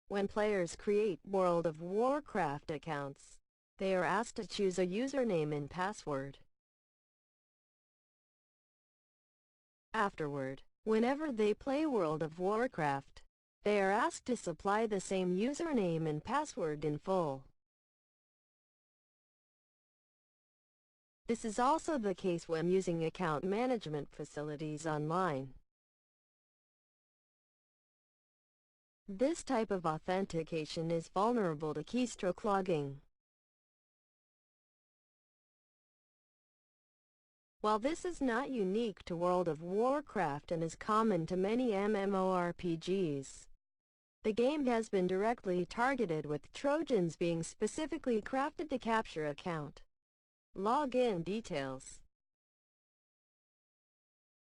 When players create World of Warcraft accounts, they are asked to choose a username and password. Afterward, whenever they play World of Warcraft, they are asked to supply the same username and password in full. This is also the case when using account management facilities online. This type of authentication is vulnerable to keystroke logging. While this is not unique to World of Warcraft and is common to many mmorpgs, the game has been directly targeted, with Trojans being specifically crafted to capture account login details.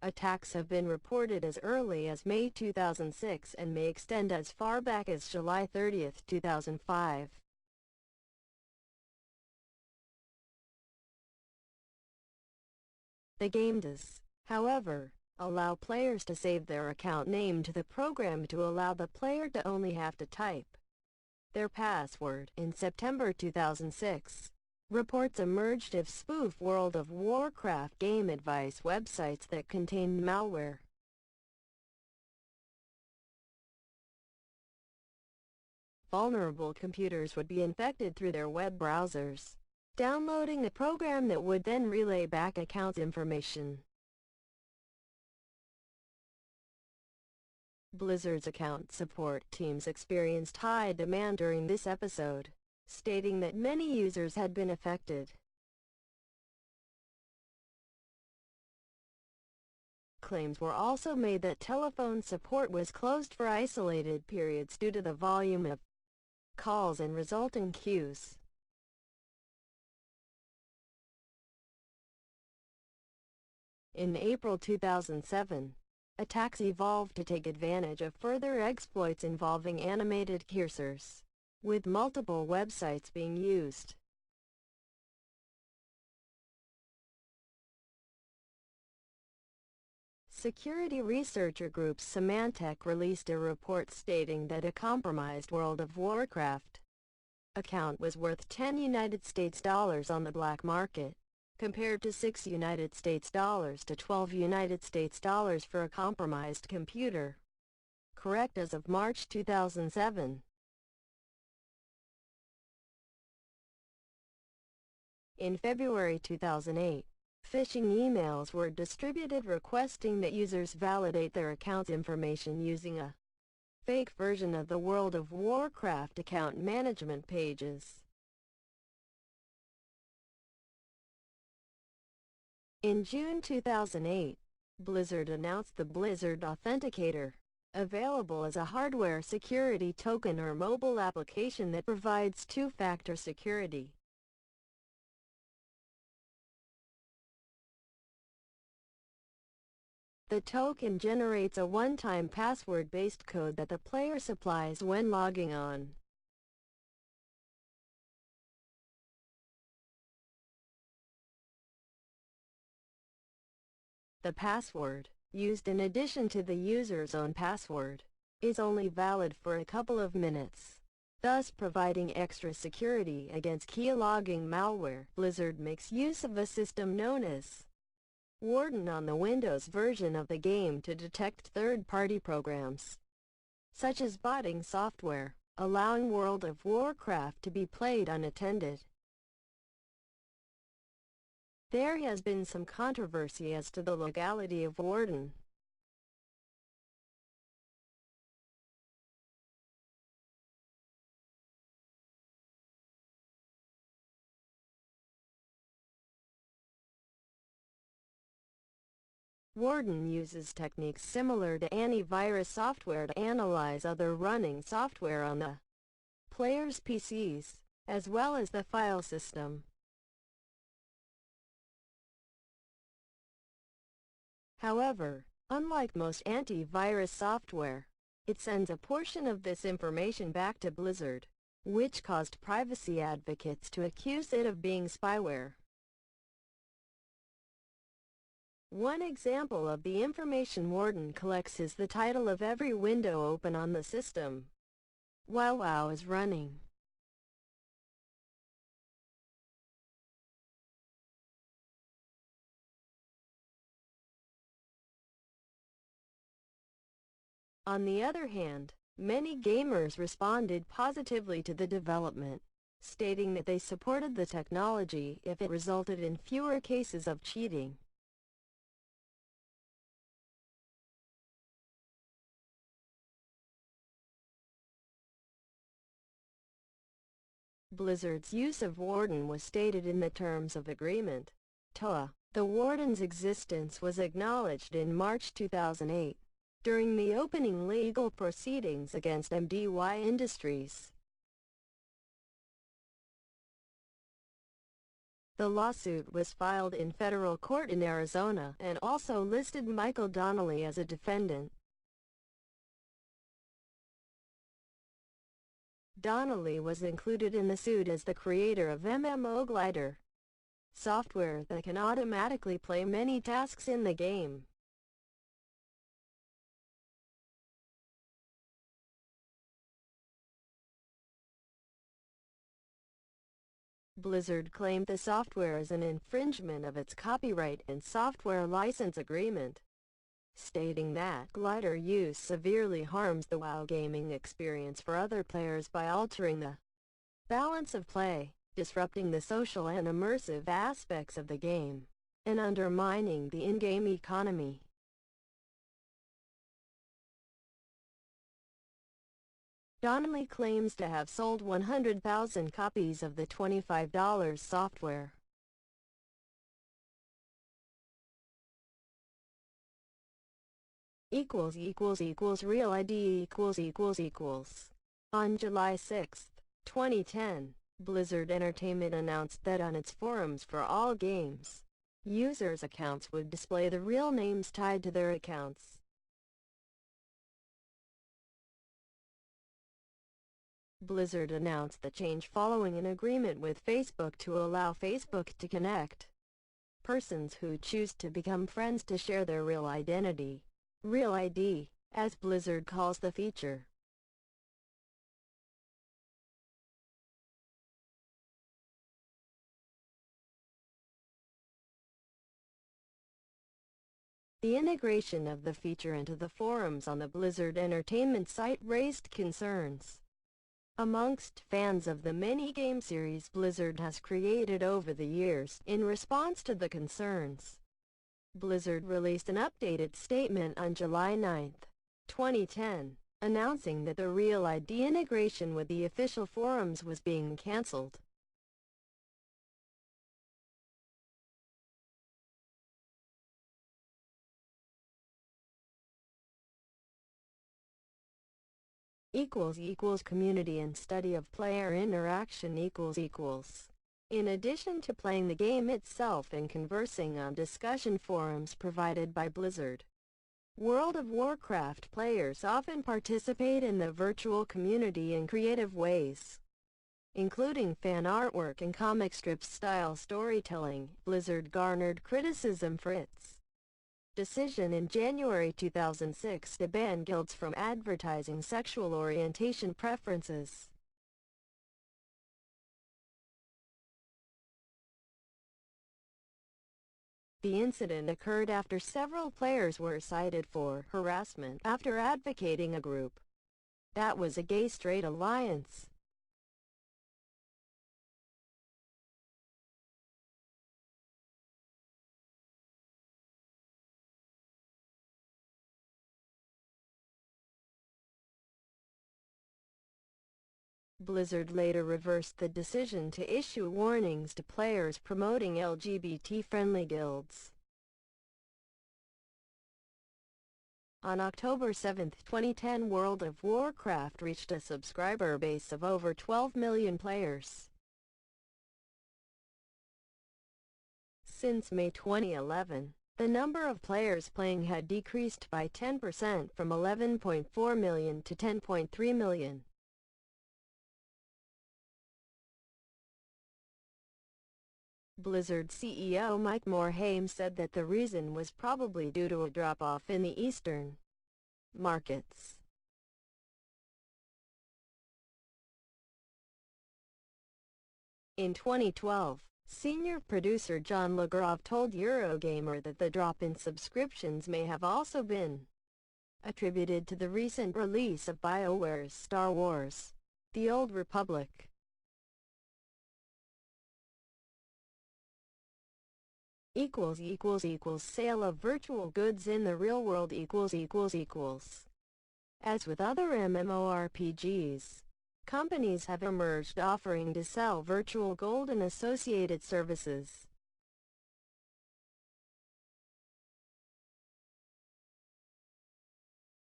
Attacks have been reported as early as May 2006 and may extend as far back as July 30, 2005. The game does, however, allow players to save their account name to the program to allow the player to only have to type their password. In September 2006, reports emerged of spoof World of Warcraft game advice websites that contained malware. Vulnerable computers would be infected through their web browsers, downloading a program that would then relay back account information. Blizzard's account support teams experienced high demand during this episode, stating that many users had been affected. Claims were also made that telephone support was closed for isolated periods due to the volume of calls and resulting queues. In April 2007, attacks evolved to take advantage of further exploits involving animated cursors, with multiple websites being used. Security researcher group Symantec released a report stating that a compromised World of Warcraft account was worth $10 on the black market, compared to $6 to $12 for a compromised computer. Correct as of March 2007. In February 2008, phishing emails were distributed requesting that users validate their account information using a fake version of the World of Warcraft account management pages. In June 2008, Blizzard announced the Blizzard Authenticator, available as a hardware security token or mobile application that provides two-factor security. The token generates a one-time password-based code that the player supplies when logging on. The password, used in addition to the user's own password, is only valid for a couple of minutes, thus providing extra security against keylogging malware. Blizzard makes use of a system known as Warden on the Windows version of the game to detect third-party programs, such as botting software, allowing World of Warcraft to be played unattended. There has been some controversy as to the legality of Warden. Warden uses techniques similar to antivirus software to analyze other running software on the player's PCs, as well as the file system. However, unlike most antivirus software, it sends a portion of this information back to Blizzard, which caused privacy advocates to accuse it of being spyware. One example of the information Warden collects is the title of every window open on the system while WoW is running. On the other hand, many gamers responded positively to the development, stating that they supported the technology if it resulted in fewer cases of cheating. Blizzard's use of Warden was stated in the Terms of Agreement, TOA. The Warden's existence was acknowledged in March 2008, during the opening legal proceedings against MDY Industries. The lawsuit was filed in federal court in Arizona and also listed Michael Donnelly as a defendant. Donnelly was included in the suit as the creator of MMO Glider, software that can automatically play many tasks in the game. Blizzard claimed the software is an infringement of its copyright and software license agreement, stating that glider use severely harms the WoW gaming experience for other players by altering the balance of play, disrupting the social and immersive aspects of the game, and undermining the in-game economy. Donnelly claims to have sold 100,000 copies of the $25 software. Real ID On July 6, 2010, Blizzard Entertainment announced that on its forums for all games, users' accounts would display the real names tied to their accounts. Blizzard announced the change following an agreement with Facebook to allow Facebook to connect persons who choose to become friends to share their real identity, Real ID, as Blizzard calls the feature. The integration of the feature into the forums on the Blizzard Entertainment site raised concerns amongst fans of the many game series Blizzard has created over the years. In response to the concerns, Blizzard released an updated statement on July 9, 2010, announcing that the Real ID integration with the official forums was being cancelled. Community and study of player interaction In addition to playing the game itself and conversing on discussion forums provided by Blizzard, World of Warcraft players often participate in the virtual community in creative ways, including fan artwork and comic strip style storytelling. Blizzard garnered criticism for its decision in January 2006 to ban guilds from advertising sexual orientation preferences. The incident occurred after several players were cited for harassment after advocating a group that was a gay-straight alliance. Blizzard later reversed the decision to issue warnings to players promoting LGBT-friendly guilds. On October 7, 2010, World of Warcraft reached a subscriber base of over 12 million players. Since May 2011, the number of players playing had decreased by 10% from 11.4 million to 10.3 million. Blizzard CEO Mike Morhaime said that the reason was probably due to a drop-off in the eastern markets. In 2012, senior producer John Lagrave told Eurogamer that the drop in subscriptions may have also been attributed to the recent release of BioWare's Star Wars: The Old Republic. Sale of virtual goods in the real world. As with other MMORPGs, companies have emerged offering to sell virtual gold and associated services.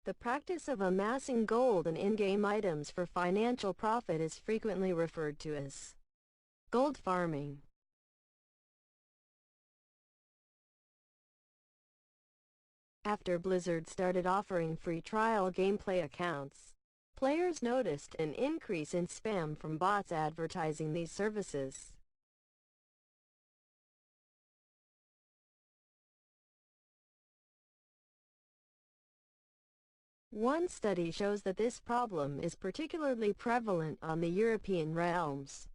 The practice of amassing gold and in-game items for financial profit is frequently referred to as gold farming. After Blizzard started offering free trial gameplay accounts, players noticed an increase in spam from bots advertising these services. One study shows that this problem is particularly prevalent on the European realms,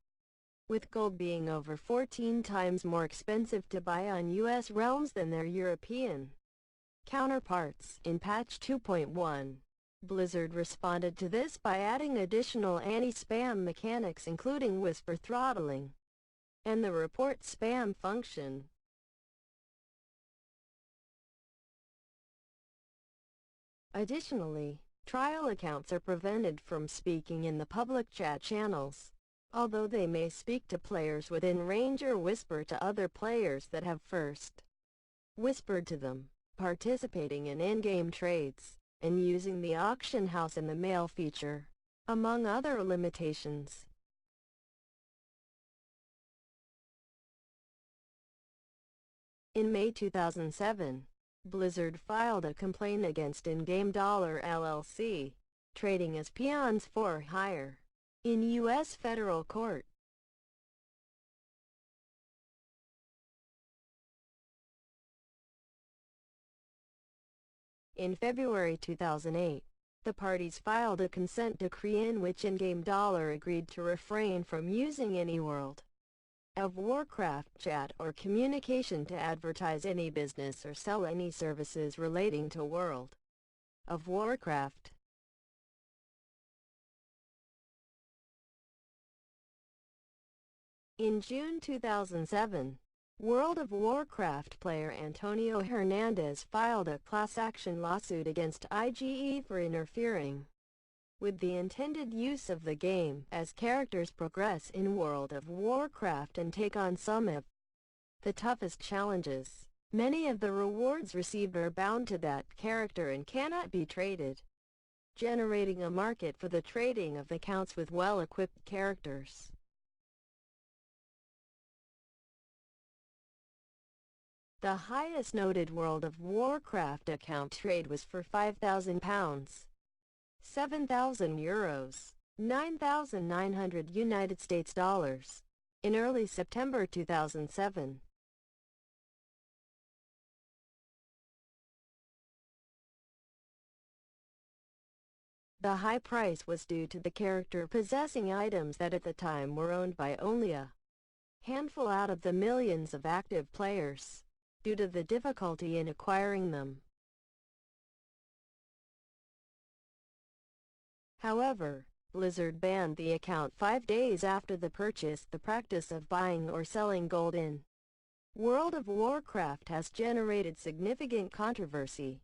with gold being over 14 times more expensive to buy on US realms than their European counterparts. In patch 2.1, Blizzard responded to this by adding additional anti-spam mechanics including whisper throttling and the report spam function. Additionally, trial accounts are prevented from speaking in the public chat channels, although they may speak to players within range or whisper to other players that have first whispered to them, participating in in-game trades, and using the auction house in the mail feature, among other limitations. In May 2007, Blizzard filed a complaint against In-Game Dollar LLC, trading as peons for hire, in U.S. federal court. In February 2008, the parties filed a consent decree in which In-Game Dollar agreed to refrain from using any World of Warcraft chat or communication to advertise any business or sell any services relating to World of Warcraft. In June 2007, World of Warcraft player Antonio Hernandez filed a class action lawsuit against IGE for interfering with the intended use of the game as characters progress in World of Warcraft and take on some of the toughest challenges. Many of the rewards received are bound to that character and cannot be traded, generating a market for the trading of accounts with well-equipped characters. The highest noted World of Warcraft account trade was for £5,000, 7,000 euros, 9,900 United States dollars, in early September 2007. The high price was due to the character possessing items that at the time were owned by only a handful out of the millions of active players, due to the difficulty in acquiring them. However, Blizzard banned the account 5 days after the purchase. The practice of buying or selling gold in World of Warcraft has generated significant controversy.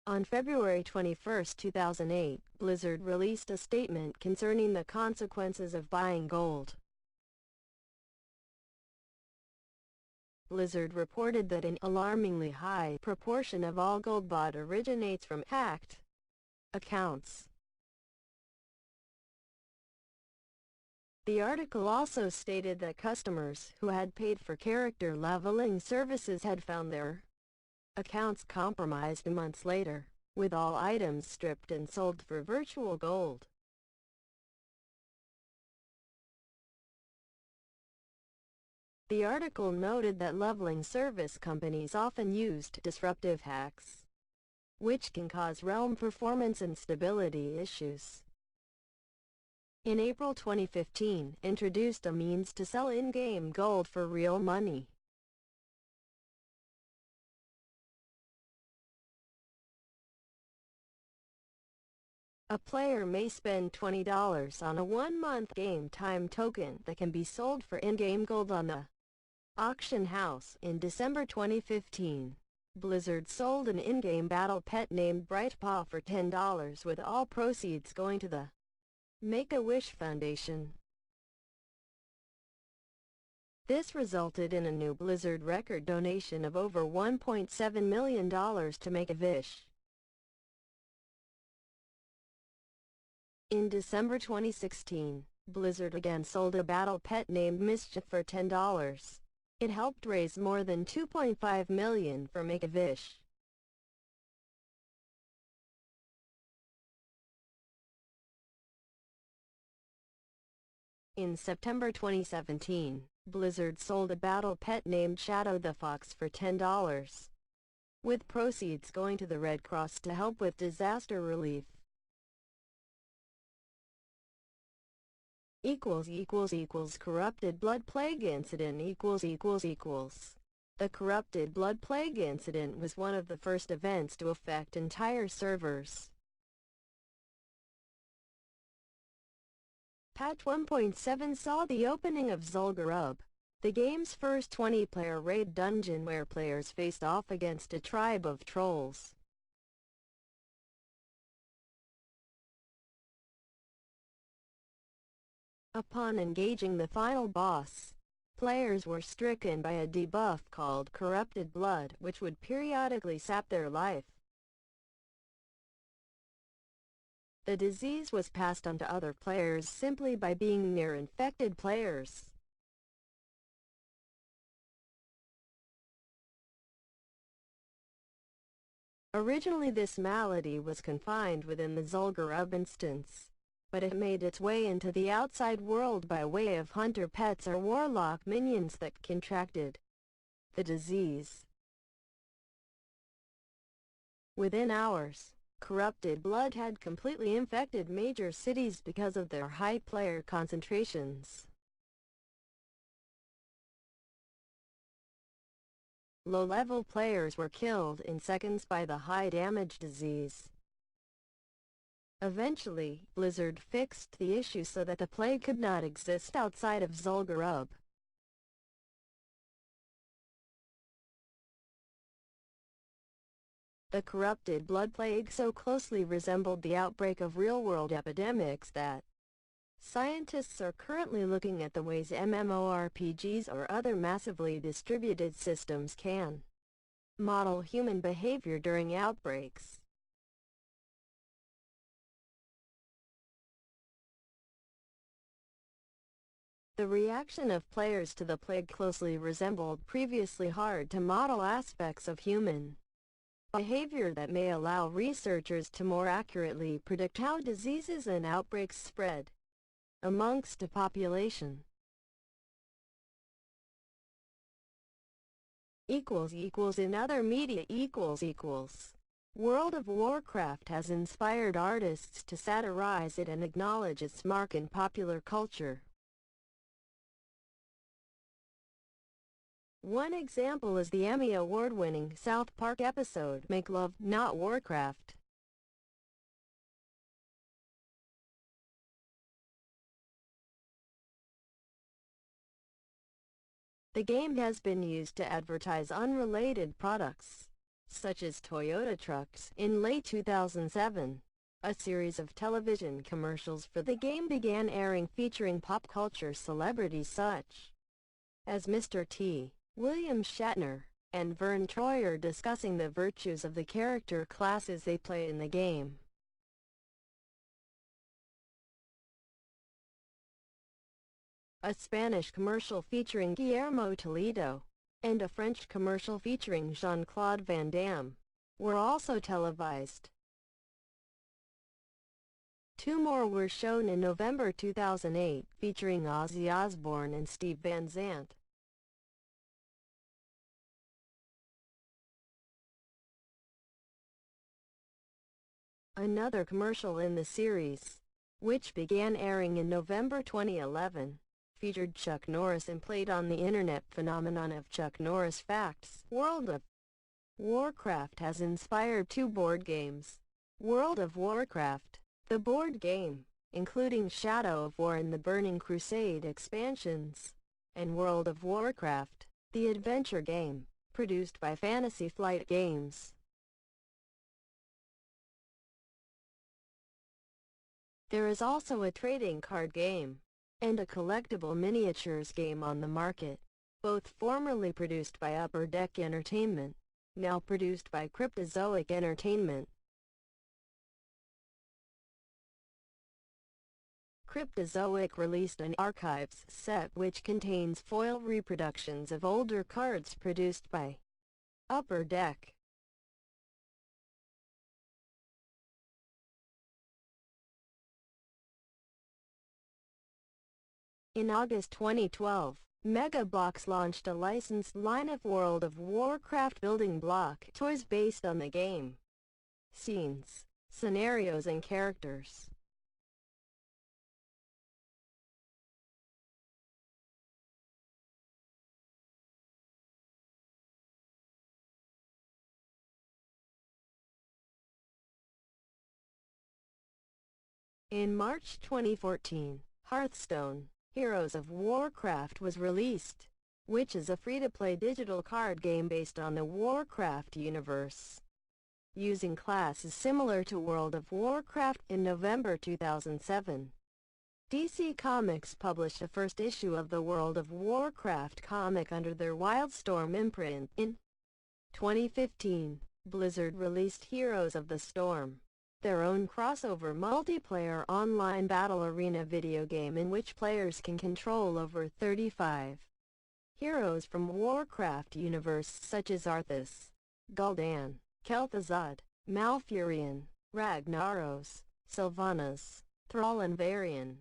On February 21, 2008, Blizzard released a statement concerning the consequences of buying gold. Blizzard reported that an alarmingly high proportion of all gold bought originates from hacked accounts. The article also stated that customers who had paid for character leveling services had found their accounts compromised months later, with all items stripped and sold for virtual gold. The article noted that leveling service companies often used disruptive hacks, which can cause realm performance and stability issues. in April 2015, introduced a means to sell in-game gold for real money. A player may spend $20 on a one-month game time token that can be sold for in-game gold on the auction house. In December 2015, Blizzard sold an in-game battle pet named Brightpaw for $10, with all proceeds going to the Make-A-Wish Foundation. This resulted in a new Blizzard record donation of over $1.7 million to Make-A-Wish. In December 2016, Blizzard again sold a battle pet named Mischief for $10. It helped raise more than $2.5 million for Make-A-Wish. In September 2017, Blizzard sold a battle pet named Shadow the Fox for $10, with proceeds going to the Red Cross to help with disaster relief. Corrupted blood plague incident The corrupted blood plague incident was one of the first events to affect entire servers. Patch 1.7 saw the opening of Zul'Gurub, the game's first 20-player raid dungeon where players faced off against a tribe of trolls. Upon engaging the final boss, players were stricken by a debuff called Corrupted Blood, which would periodically sap their life. The disease was passed on to other players simply by being near infected players. Originally this malady was confined within the Zul'Gurub instance, but it made its way into the outside world by way of hunter pets or warlock minions that contracted the disease. Within hours, Corrupted Blood had completely infected major cities because of their high player concentrations. Low-level players were killed in seconds by the high-damage disease. Eventually, Blizzard fixed the issue so that the plague could not exist outside of Zul'Gurub. The corrupted blood plague so closely resembled the outbreak of real-world epidemics that scientists are currently looking at the ways mmorpgs or other massively distributed systems can model human behavior during outbreaks. The reaction of players to the plague closely resembled previously hard-to-model aspects of human behavior that may allow researchers to more accurately predict how diseases and outbreaks spread amongst a population. In other media World of Warcraft has inspired artists to satirize it and acknowledge its mark in popular culture. One example is the Emmy Award-winning South Park episode Make Love, Not Warcraft. The game has been used to advertise unrelated products, such as Toyota trucks. In late 2007, a series of television commercials for the game began airing featuring pop culture celebrities such as Mr. T, William Shatner, and Vern Troyer discussing the virtues of the character classes they play in the game. A Spanish commercial featuring Guillermo Toledo, and a French commercial featuring Jean-Claude Van Damme were also televised. Two more were shown in November 2008, featuring Ozzy Osbourne and Steve Van Zandt. Another commercial in the series which began airing in November 2011, featured Chuck Norris and played on the internet phenomenon of Chuck Norris facts. World of Warcraft has inspired 2 board games. World of Warcraft, the board game, including Shadow of War and the Burning Crusade expansions, and World of Warcraft, the adventure game, produced by Fantasy Flight Games. There is also a trading card game and a collectible miniatures game on the market, both formerly produced by Upper Deck Entertainment, now produced by Cryptozoic Entertainment. Cryptozoic released an Archives set which contains foil reproductions of older cards produced by Upper Deck. In August 2012, Megabox launched a licensed line of World of Warcraft building block toys based on the game, scenes, scenarios and characters. In March 2014, Hearthstone, Heroes of Warcraft was released, which is a free-to-play digital card game based on the Warcraft universe, using classes similar to World of Warcraft. In November 2007, DC Comics published the first issue of the World of Warcraft comic under their Wildstorm imprint. In 2015, Blizzard released Heroes of the Storm, their own crossover multiplayer online battle arena video game in which players can control over 35 heroes from Warcraft universe such as Arthas, Gul'dan, Kel'Thuzad, Malfurion, Ragnaros, Sylvanas, Thrall and Varian.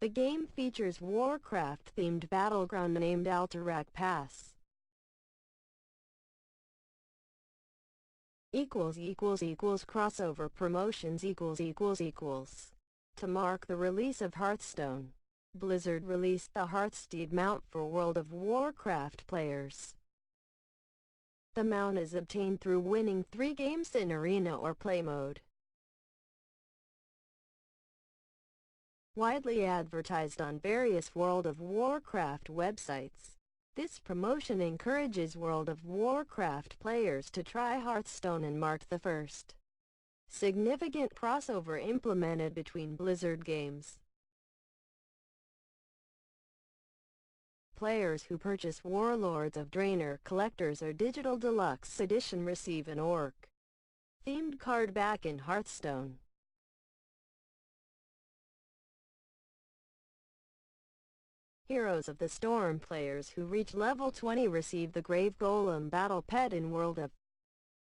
The game features Warcraft-themed battleground named Alterac Pass. Crossover promotions. To mark the release of Hearthstone, Blizzard released the Hearthsteed mount for World of Warcraft players. The mount is obtained through winning 3 games in Arena or Play mode. Widely advertised on various World of Warcraft websites, this promotion encourages World of Warcraft players to try Hearthstone and marked the first significant crossover implemented between Blizzard games. Players who purchase Warlords of Draenor Collectors or Digital Deluxe Edition receive an orc-themed card back in Hearthstone. Heroes of the Storm players who reach level 20 receive the Grave Golem Battle Pet in World of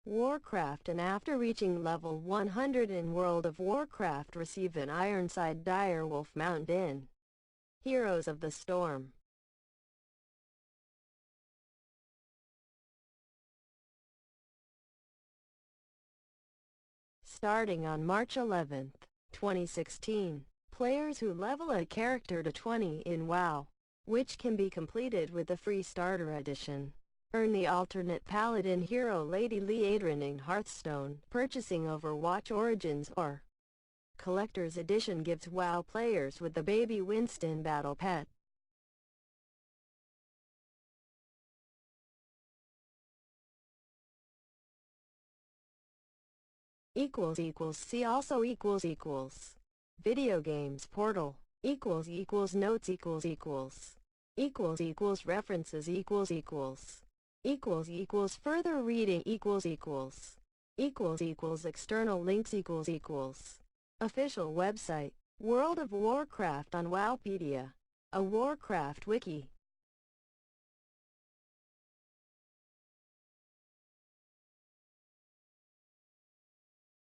Warcraft, and after reaching level 100 in World of Warcraft receive an Ironside Direwolf mount in Heroes of the Storm. Starting on March 11, 2016, players who level a character to 20 in WoW, which can be completed with the free Starter Edition, earn the alternate Paladin hero Lady Liadrin in Hearthstone. Purchasing Overwatch Origins or Collector's Edition gives WoW players with the Baby Winston Battle Pet. See also Video Games Portal Notes References Further reading External links Official website World of Warcraft on Wowpedia, a Warcraft wiki.